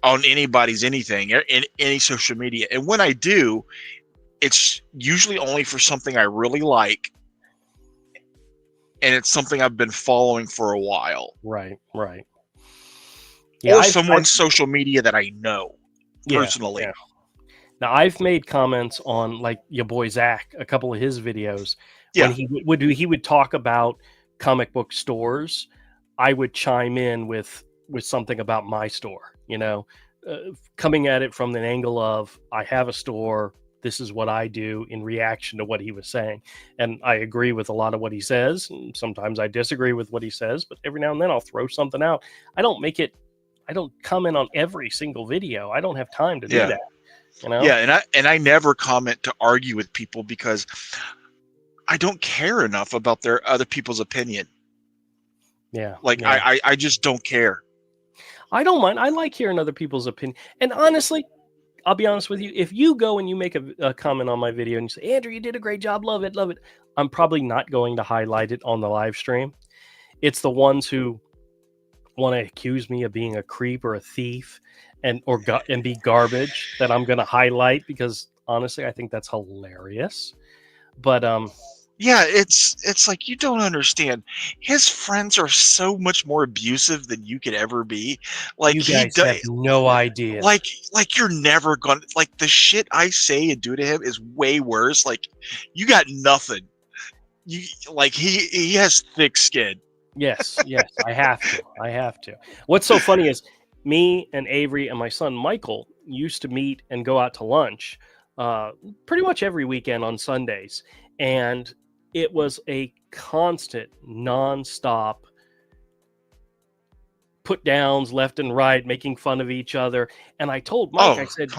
on anybody's anything in any social media, and when I do, it's usually only for something I really like, and it's something I've been following for a while. Right. Yeah, or someone's social media that I know personally. Yeah. Now, I've made comments on, like, your boy Zach, a couple of his videos. Yeah. When he would talk about comic book stores, I would chime in with something about my store, you know, coming at it from an angle of, I have a store, this is what I do, in reaction to what he was saying. And I agree with a lot of what he says. And sometimes I disagree with what he says, but every now and then I'll throw something out. I don't comment on every single video. I don't have time to do that. You know? Yeah, and I never comment to argue with people because I don't care enough about their other people's opinion. Yeah. Like I just don't care. I don't mind. I like hearing other people's opinion. And honestly, I'll be honest with you. If you go and you make a comment on my video and you say, Andrew, you did a great job, love it, I'm probably not going to highlight it on the live stream. It's the ones who want to accuse me of being a creep or a thief and be garbage that I'm going to highlight, because honestly, I think that's hilarious. But yeah, it's like, you don't understand. His friends are so much more abusive than you could ever be. Like, you guys have no idea. Like you're never gonna, like, the shit I say and do to him is way worse. Like, you got nothing. He has thick skin. Yes, I have to. What's so funny is me and Avery and my son Michael used to meet and go out to lunch pretty much every weekend on Sundays. And it was a constant, nonstop put downs left and right, making fun of each other. And I told Mike, I said,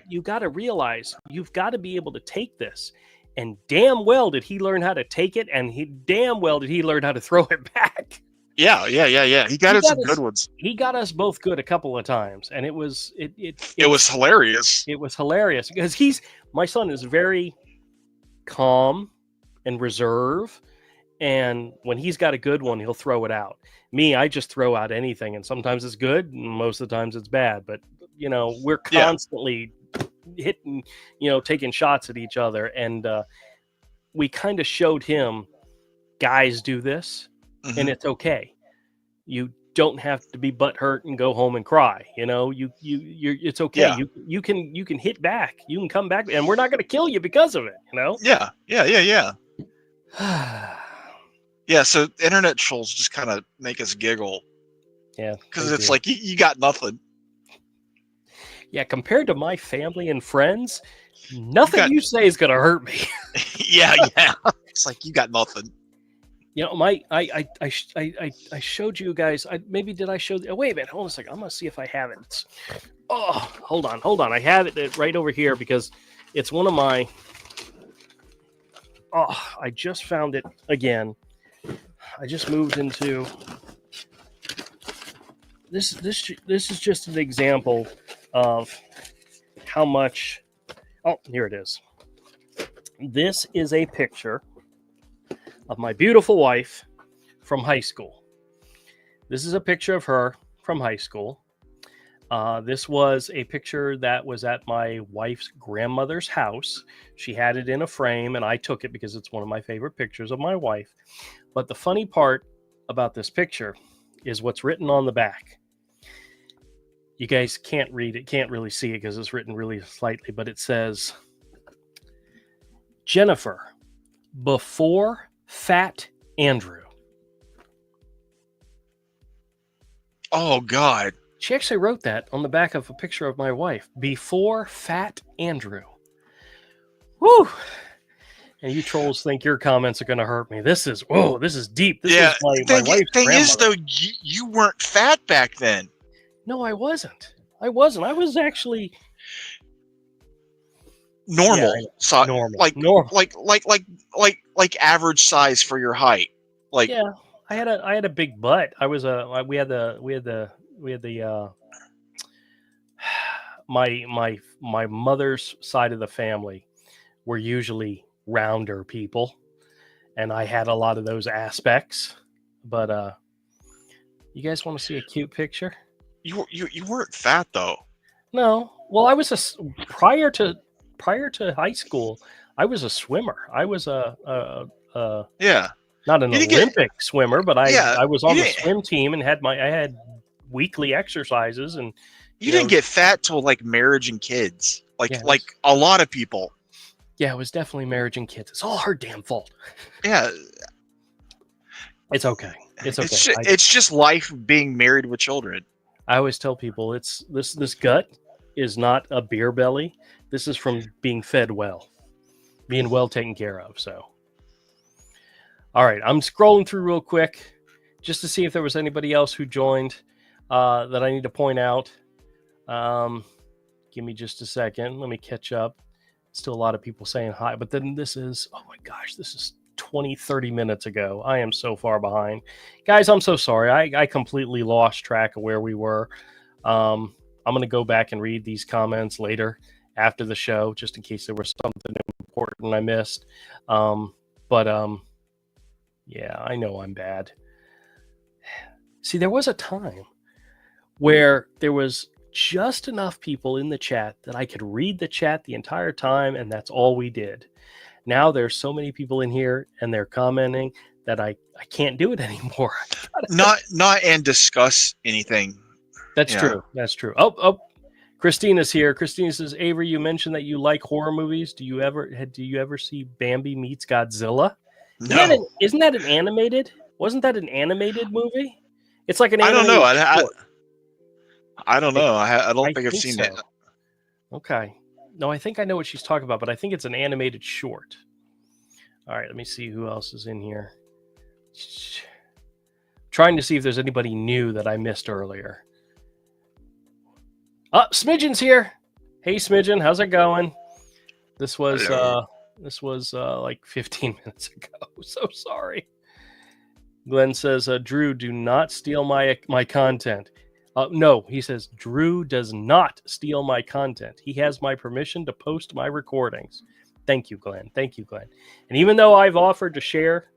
you got to realize, you've got to be able to take this. And damn well did he learn how to take it, and damn well did he learn how to throw it back. Yeah. He got us some good ones. He got us both good a couple of times, and it was hilarious. It was hilarious because my son is very calm and reserved, and when he's got a good one, he'll throw it out. Me, I just throw out anything, and sometimes it's good, and most of the times it's bad. But you know, we're constantly hitting, you know, taking shots at each other, and we kind of showed him, guys do this, and it's okay. You don't have to be butthurt and go home and cry. You know, it's okay. Yeah. You can hit back. You can come back, and we're not going to kill you because of it. You know. Yeah. Yeah. So internet trolls just kind of make us giggle. Yeah. Because it's like you got nothing. Yeah. Compared to my family and friends, nothing you say is going to hurt me. Yeah. It's like, you got nothing. You know, I showed you guys. Did I show? Wait a minute, hold on a second. I'm gonna see if I have it. Hold on. I have it right over here because it's one of my. I just found it again. I just moved into. This is just an example of how much. Oh, here it is. This is a picture of my beautiful wife from high school. This is a picture of her from high school. This was a picture that was at my wife's grandmother's house. She had it in a frame, and I took it because it's one of my favorite pictures of my wife. But the funny part about this picture is what's written on the back. You guys can't read it, can't really see it because it's written really slightly, but it says, Jennifer, before Fat Andrew. Oh, God. She actually wrote that on the back of a picture of my wife. Before Fat Andrew. Woo! And you trolls think your comments are going to hurt me. This is deep. This Yeah. was my wife's Thing grandmother. is, though, you weren't fat back then. No, I wasn't. I was actually Normal. Yeah, normal. Like average size for your height. Like, yeah, I had a big butt. I was we had the my mother's side of the family were usually rounder people, and I had a lot of those aspects. But you guys want to see a cute picture? you weren't fat though. No. Well, I was prior to high school, I was a swimmer. I was Yeah. not an Olympic swimmer, but I was on the swim team and I had weekly exercises, and you didn't get fat till like marriage and kids. Like a lot of people. Yeah, it was definitely marriage and kids. It's all her damn fault. Yeah. It's okay. It's okay. It's just life being married with children. I always tell people it's this gut is not a beer belly. This is from being fed well, being well taken care of. So, all right, I'm scrolling through real quick just to see if there was anybody else who joined that I need to point out. Give me just a second. Let me catch up. Still a lot of people saying hi, but then this is, oh my gosh, this is 20-30 minutes ago. I am so far behind, guys. I'm so sorry. I completely lost track of where we were. I'm going to go back and read these comments later after the show, just in case there was something important I missed. Yeah, I know I'm bad. See, there was a time where there was just enough people in the chat that I could read the chat the entire time, and that's all we did. Now there's so many people in here and they're commenting that I can't do it anymore. Not and discuss anything. That's true. That's true. Oh, Christina's here. Christina says, Avery, you mentioned that you like horror movies. Do you ever see Bambi Meets Godzilla? No. Isn't that an animated? Wasn't that an animated movie? It's like an animated I don't know. I don't know. I don't think I've seen it. Okay. No, I think I know what she's talking about, but I think it's an animated short. All right, let me see who else is in here. Trying to see if there's anybody new that I missed earlier. Smidgen's here. Hey, Smidgen, how's it going? This was like 15 minutes ago. So sorry. Glenn says, Drew, do not steal my content. No, he says, Drew does not steal my content. He has my permission to post my recordings. Thank you, Glenn. Thank you, Glenn. And even though I've offered to share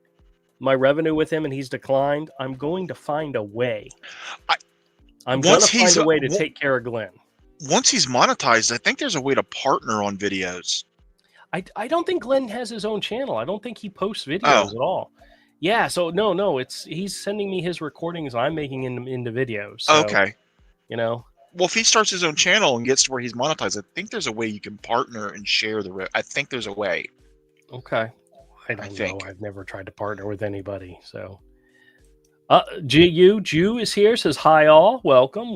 my revenue with him and he's declined, I'm going to find a way. I'm going to find a way to take care of Glenn. Once he's monetized, I think there's a way to partner on videos. I don't think Glenn has his own channel. I don't think he posts videos at all. Yeah, so no, he's sending me his recordings. I'm making into videos. So, okay. You know. Well, if he starts his own channel and gets to where he's monetized, I think there's a way you can partner and share I think there's a way. Okay. I don't know. I've never tried to partner with anybody. So, Jew is here. Says hi all. Welcome.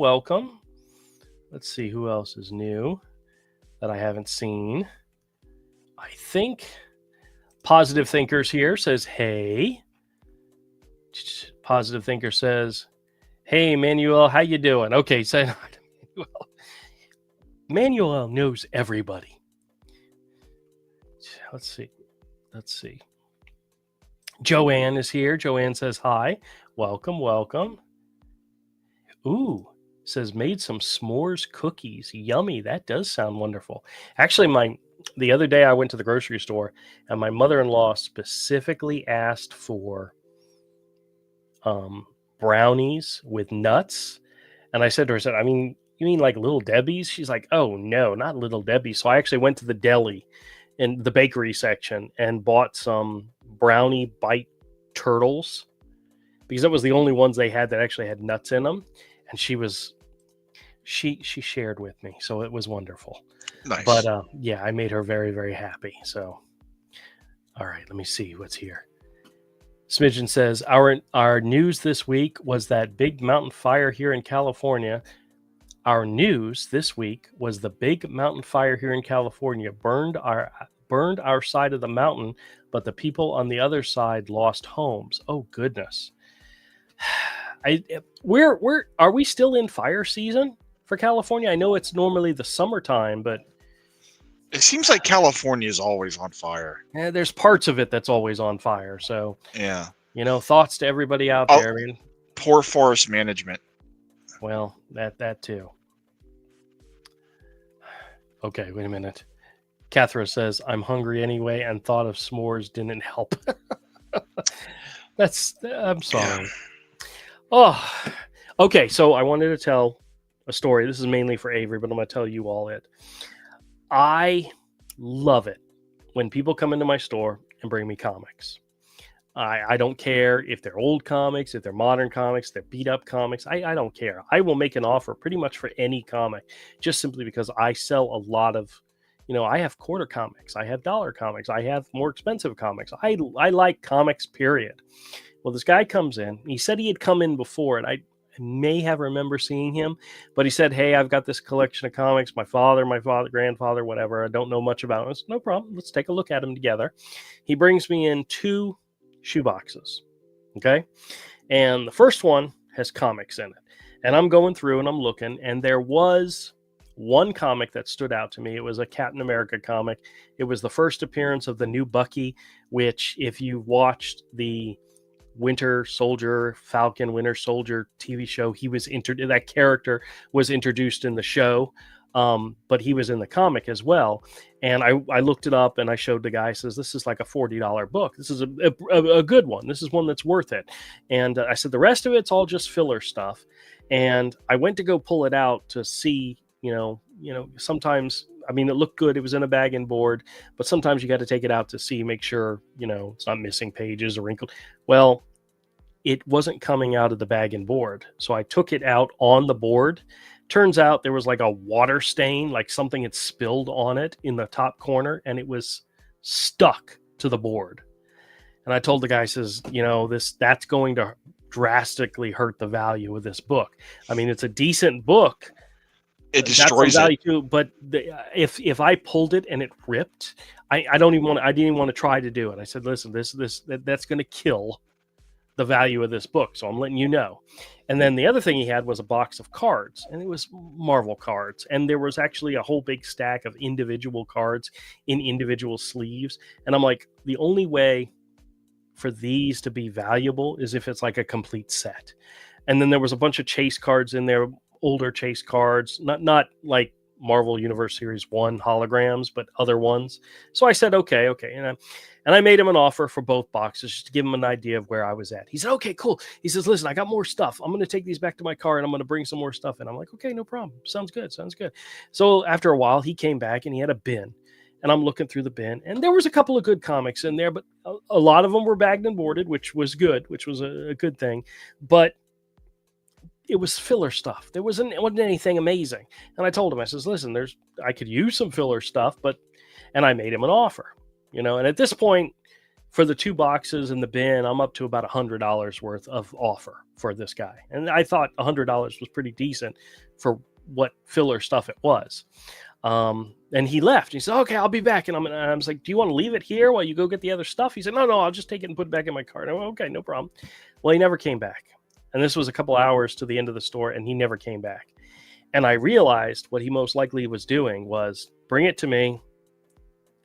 Let's see who else is new that I haven't seen. I think Positive Thinkers here says hey. Positive Thinker says, hey, Manuel, how you doing? Okay, say hi to Manuel. Manuel knows everybody. Let's see. Joanne is here. Joanne says hi. Welcome. Ooh, says made some s'mores cookies. Yummy. That does sound wonderful. Actually, the other day I went to the grocery store and my mother-in-law specifically asked for brownies with nuts. And I said to her, I mean, you mean like Little Debbie's? She's like, oh no, not Little Debbie's. So I actually went to the deli in the bakery section and bought some brownie bite turtles because that was the only ones they had that actually had nuts in them. And she shared with me, so it was wonderful. Nice. But yeah, I made her very, very happy. So, all right, let me see what's here. Smidgen says our news this week was that big mountain fire here in California. Our news this week was the big mountain fire here in California burned our side of the mountain, but the people on the other side lost homes. Oh goodness. Where are we still in fire season for California? I know it's normally the summertime, but it seems like California is always on fire. yeah, there's parts of it that's always on fire. So yeah, thoughts to everybody out there. I mean, poor forest management. Well, that too. Okay, wait a minute. Catherine says, I'm hungry anyway, and thought of s'mores didn't help. I'm sorry. Yeah. Oh, okay. So I wanted to tell a story. This is mainly for Avery, but I'm going to tell you all it. I love it when people come into my store and bring me comics. I don't care if they're old comics, if they're modern comics, they're beat up comics. I don't care. I will make an offer pretty much for any comic, just simply because I sell a lot of, I have quarter comics, I have dollar comics, I have more expensive comics. I like comics, period. Well, this guy comes in. He said he had come in before, and I may have remember seeing him, but he said, hey, I've got this collection of comics. My father, grandfather, whatever. I don't know much about them. I said, no problem. Let's take a look at them together. He brings me in 2 shoe boxes. Okay. And the first one has comics in it. And I'm going through and I'm looking, and there was one comic that stood out to me. It was a Captain America comic. It was the first appearance of the new Bucky, which if you watched the Winter Soldier TV show, that character was introduced in the show, but he was in the comic as well. And I looked it up and I showed the guy. Says, this is like a $40 book. This is a good one. This is one that's worth it. And I said, the rest of it's all just filler stuff. And I went to go pull it out to see, sometimes, I mean, it looked good. It was in a bag and board, but sometimes you got to take it out to see, make sure, it's not missing pages or wrinkled. Well, it wasn't coming out of the bag and board. So I took it out on the board. Turns out there was like a water stain, like something had spilled on it in the top corner, and it was stuck to the board. And I told the guy, says, that's going to drastically hurt the value of this book. I mean, it's a decent book. It destroys it. Too, but if I pulled it and it ripped, I didn't even want to try to do it. I said, listen, that's going to kill the value of this book. So I'm letting you know. And then the other thing he had was a box of cards, and it was Marvel cards. And there was actually a whole big stack of individual cards in individual sleeves. And I'm like, the only way for these to be valuable is if it's like a complete set. And then there was a bunch of chase cards in there, older chase cards, not like Marvel Universe Series 1 holograms, but other ones. So I said, okay. And I made him an offer for both boxes just to give him an idea of where I was at. He said, okay, cool. He says, listen, I got more stuff. I'm going to take these back to my car and I'm going to bring some more stuff in. I'm like, okay, no problem. Sounds good. So after a while, he came back and he had a bin. And I'm looking through the bin, and there was a couple of good comics in there, but a lot of them were bagged and boarded, which was good, which was a good thing. But it was filler stuff. It wasn't anything amazing. And I told him, I says, listen, I could use some filler stuff, and I made him an offer, and at this point for the 2 boxes in the bin, I'm up to about $100 worth of offer for this guy. And I thought $100 was pretty decent for what filler stuff it was. And he left. He said, okay, I'll be back. And I was like, do you want to leave it here while you go get the other stuff? He said, no, I'll just take it and put it back in my car. And I went, okay, no problem. Well, he never came back. And this was a couple hours to the end of the store, and he never came back. And I realized what he most likely was doing was bring it to me,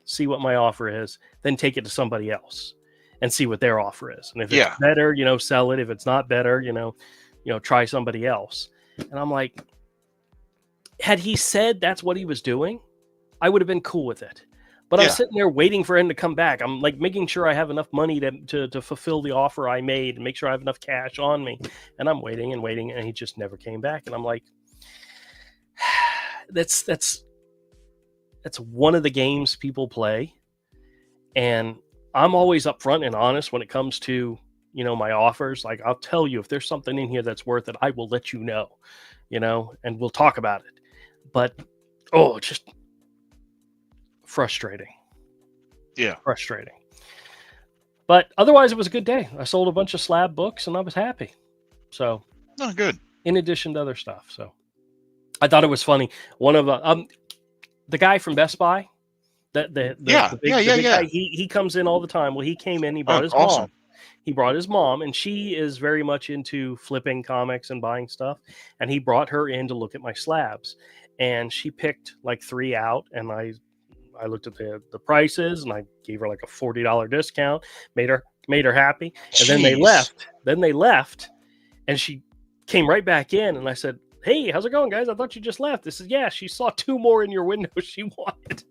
see what my offer is, then take it to somebody else and see what their offer is. And if it's better, sell it. If it's not better, try somebody else. And I'm like, had he said that's what he was doing, I would have been cool with it. But I'm sitting there waiting for him to come back. I'm like making sure I have enough money to fulfill the offer I made and make sure I have enough cash on me. And I'm waiting, and he just never came back. And I'm like, that's one of the games people play, and I'm always upfront and honest when it comes to, my offers. Like, I'll tell you if there's something in here that's worth it, I will let you know, and we'll talk about it. But just frustrating. Yeah. Frustrating. But otherwise, it was a good day. I sold a bunch of slab books, and I was happy. So, Good. In addition to other stuff, so I thought it was funny. One of the guy from Best Buy, the big guy, he comes in all the time. Well, he came in. He brought his awesome. mom. He brought his mom, and she is very much into flipping comics and buying stuff. And he brought her in to look at my slabs, and she picked like 3 out, and I looked at the prices, and I gave her like a $40 discount, made her happy. And then they left, and she came right back in, and I said, "Hey, how's it going, guys? I thought you just left." This is, yeah, she saw 2 more in your window she wanted.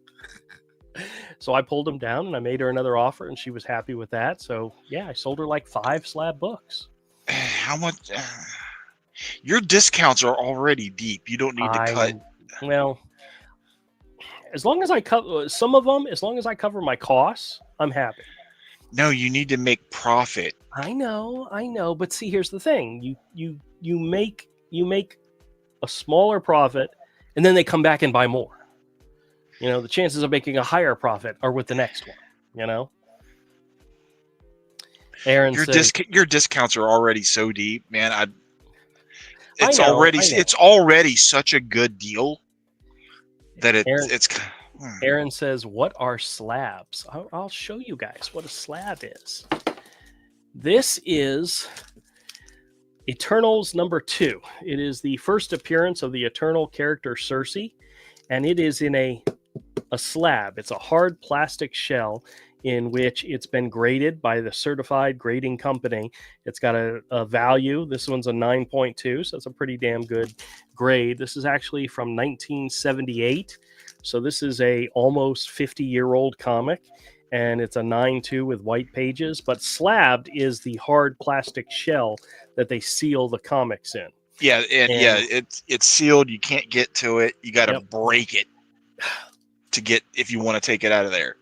So I pulled them down, and I made her another offer, and she was happy with that. So yeah, I sold her like 5 slab books. How much? Your discounts are already deep. You don't need to cut. Well, as long as I cover some of them, as long as I cover my costs, I'm happy. No, you need to make profit. I know, but see, here's the thing: you make a smaller profit, and then they come back and buy more. The chances of making a higher profit are with the next one. Aaron, your discounts are already so deep, man. It's I know. already such a good deal that it's. Aaron says, "What are slabs?" I'll show you guys what a slab is. This is Eternals number 2. It is the first appearance of the Eternal character Cersei, and it is in a slab. It's a hard plastic shell in which it's been graded by the certified grading company. It's got a value. This one's a 9.2, so it's a pretty damn good grade. This is actually from 1978, so this is a almost 50-year-old comic, and it's a 9.2 with white pages. But slabbed is the hard plastic shell that they seal the comics in. Yeah, it's sealed. You can't get to it. You got to break it to get, if you want to take it out of there.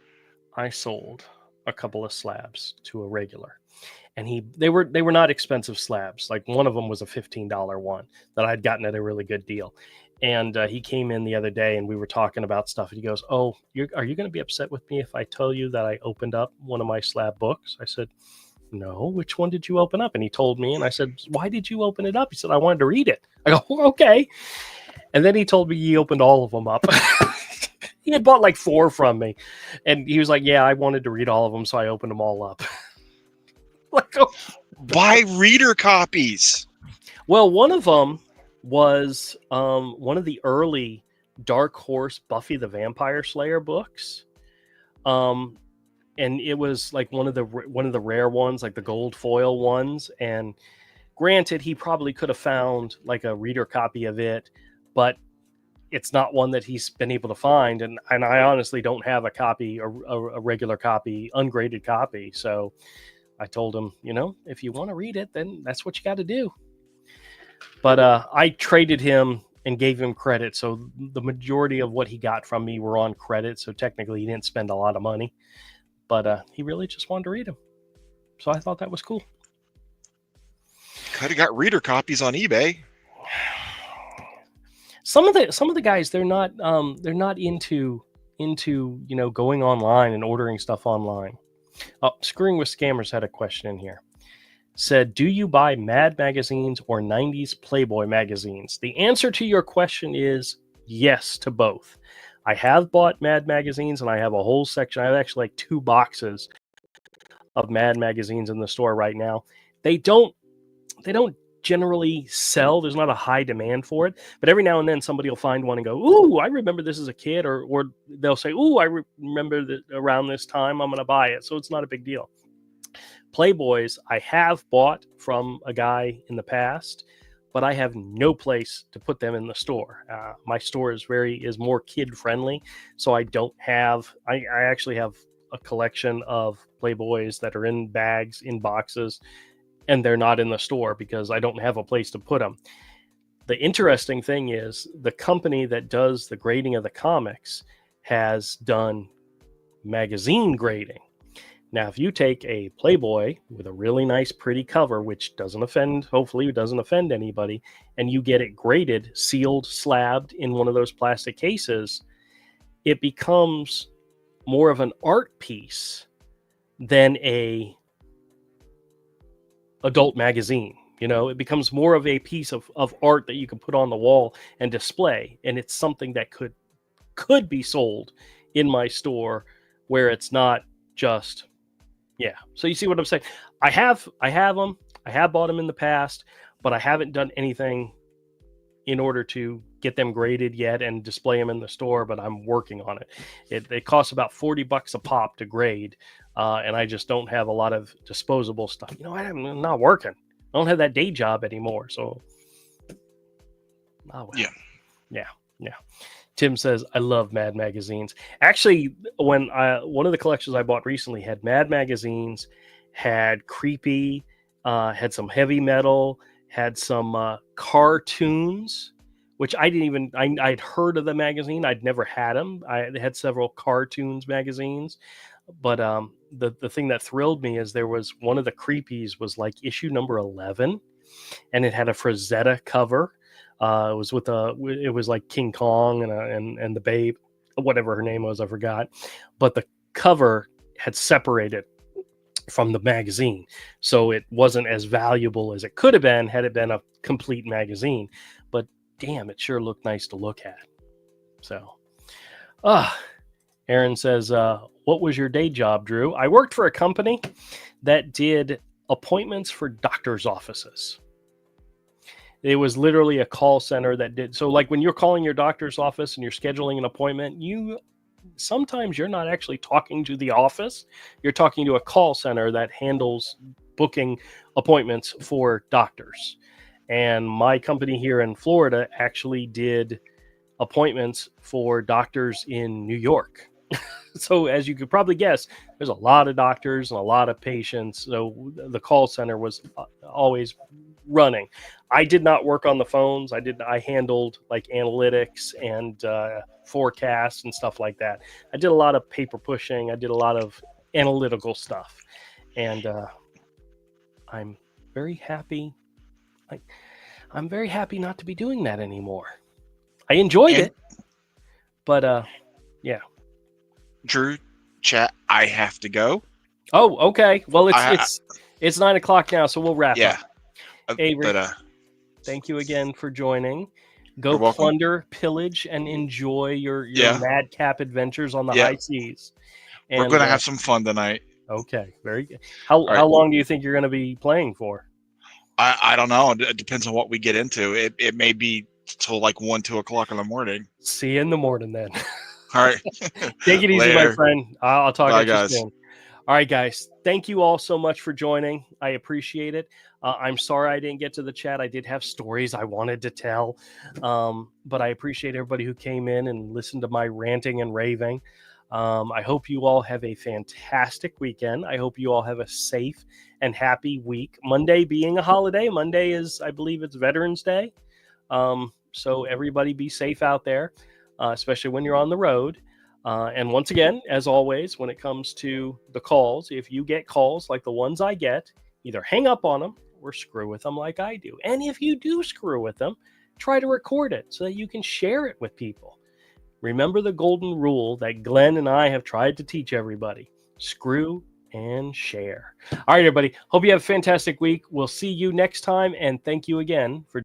I sold a couple of slabs to a regular, and they were not expensive slabs. Like, one of them was a $15 one that I'd gotten at a really good deal. And he came in the other day, and we were talking about stuff, and he goes, "Oh, are you going to be upset with me if I tell you that I opened up one of my slab books?" I said, "No, which one did you open up?" And he told me, and I said, "Why did you open it up?" He said, "I wanted to read it." I go, "Okay." And then he told me he opened all of them up. He had bought like 4 from me, and he was like, "Yeah, I wanted to read all of them, so I opened them all up." Like, buy reader copies. Well, one of them was one of the early Dark Horse Buffy the Vampire Slayer books, and it was like one of the rare ones, like the gold foil ones. And granted, he probably could have found like a reader copy of it, but it's not one that he's been able to find. And I honestly don't have a copy, a regular copy, ungraded copy. So I told him, if you want to read it, then that's what you got to do. But I traded him and gave him credit. So the majority of what he got from me were on credit. So technically he didn't spend a lot of money, but he really just wanted to read them. So I thought that was cool. Could have got reader copies on eBay. Some of the guys, they're not into going online and ordering stuff online. Screwing with Scammers had a question in here. Said, "Do you buy Mad magazines or 90s Playboy magazines?" The answer to your question is yes to both. I have bought Mad magazines, and I have a whole section. I have actually like 2 boxes of Mad magazines in the store right now. They don't generally sell. There's not a high demand for it, but every now and then somebody will find one and go, "Ooh, I remember this as a kid," or they'll say, "Ooh, I remember that around this time, I'm going to buy it." So it's not a big deal. Playboys, I have bought from a guy in the past, but I have no place to put them in the store. My store is more kid friendly, so I don't have. I actually have a collection of Playboys that are in bags, in boxes, and they're not in the store because I don't have a place to put them. The interesting thing is the company that does the grading of the comics has done magazine grading. Now, if you take a Playboy with a really nice, pretty cover, which doesn't offend, hopefully it doesn't offend anybody, and you get it graded, sealed, slabbed in one of those plastic cases, it becomes more of an art piece than a adult magazine. You know, it becomes more of a piece of art that you can put on the wall and display. And it's something that could be sold in my store where it's not just, yeah. So you see what I'm saying? I have them. I have bought them in the past, but I haven't done anything in order to get them graded yet and display them in the store, but I'm working on it. It costs about $40 a pop to grade. And I just don't have a lot of disposable stuff. You know, I'm not working. I don't have that day job anymore. So, oh, well. Yeah. Tim says, I love Mad magazines. Actually, when one of the collections I bought recently had Mad magazines, had Creepy, had some heavy metal, had some cartoons, which I didn't even, I'd heard of the magazine. I'd never had them. I had several cartoons magazines. But the thing that thrilled me is there was one of the Creepies was like issue number 11, and it had a Frazetta cover. It was it was like King Kong and the Babe, whatever her name was, I forgot. But the cover had separated from the magazine, so it wasn't as valuable as it could have been had it been a complete magazine. But damn, it sure looked nice to look at. So, Aaron says, what was your day job, Drew? I worked for a company that did appointments for doctor's offices. It was literally a call center that did. So like when you're calling your doctor's office and you're scheduling an appointment, sometimes you're not actually talking to the office. You're talking to a call center that handles booking appointments for doctors. And my company here in Florida actually did appointments for doctors in New York. So as you could probably guess, there's a lot of doctors and a lot of patients. So the call center was always running. I did not work on the phones. I handled like analytics and forecasts and stuff like that. I did a lot of paper pushing. I did a lot of analytical stuff. And I'm very happy. I'm very happy not to be doing that anymore. I enjoyed it. But yeah. Drew, chat, I have to go. Oh, okay. Well, it's 9:00 now, so we'll wrap up. Hey, Rick, thank you again for joining. Go plunder, pillage, and enjoy your madcap adventures on the high seas. And, we're going to have some fun tonight. Okay, very good. How long do you think you're going to be playing for? I don't know. It depends on what we get into. It may be till like 1, 2 o'clock in the morning. See you in the morning then. All right. Take it easy, my friend. I'll talk to you guys. soon. All right, guys. Thank you all so much for joining. I appreciate it. I'm sorry I didn't get to the chat. I did have stories I wanted to tell, but I appreciate everybody who came in and listened to my ranting and raving. I hope you all have a fantastic weekend. I hope you all have a safe and happy week. Monday being a holiday. Monday is, I believe it's Veterans Day. So everybody be safe out there, especially when you're on the road. And once again, as always, when it comes to the calls, if you get calls like the ones I get, either hang up on them or screw with them like I do. And if you do screw with them, try to record it so that you can share it with people. Remember the golden rule that Glenn and I have tried to teach everybody: screw and share. All right, everybody. Hope you have a fantastic week. We'll see you next time. And thank you again for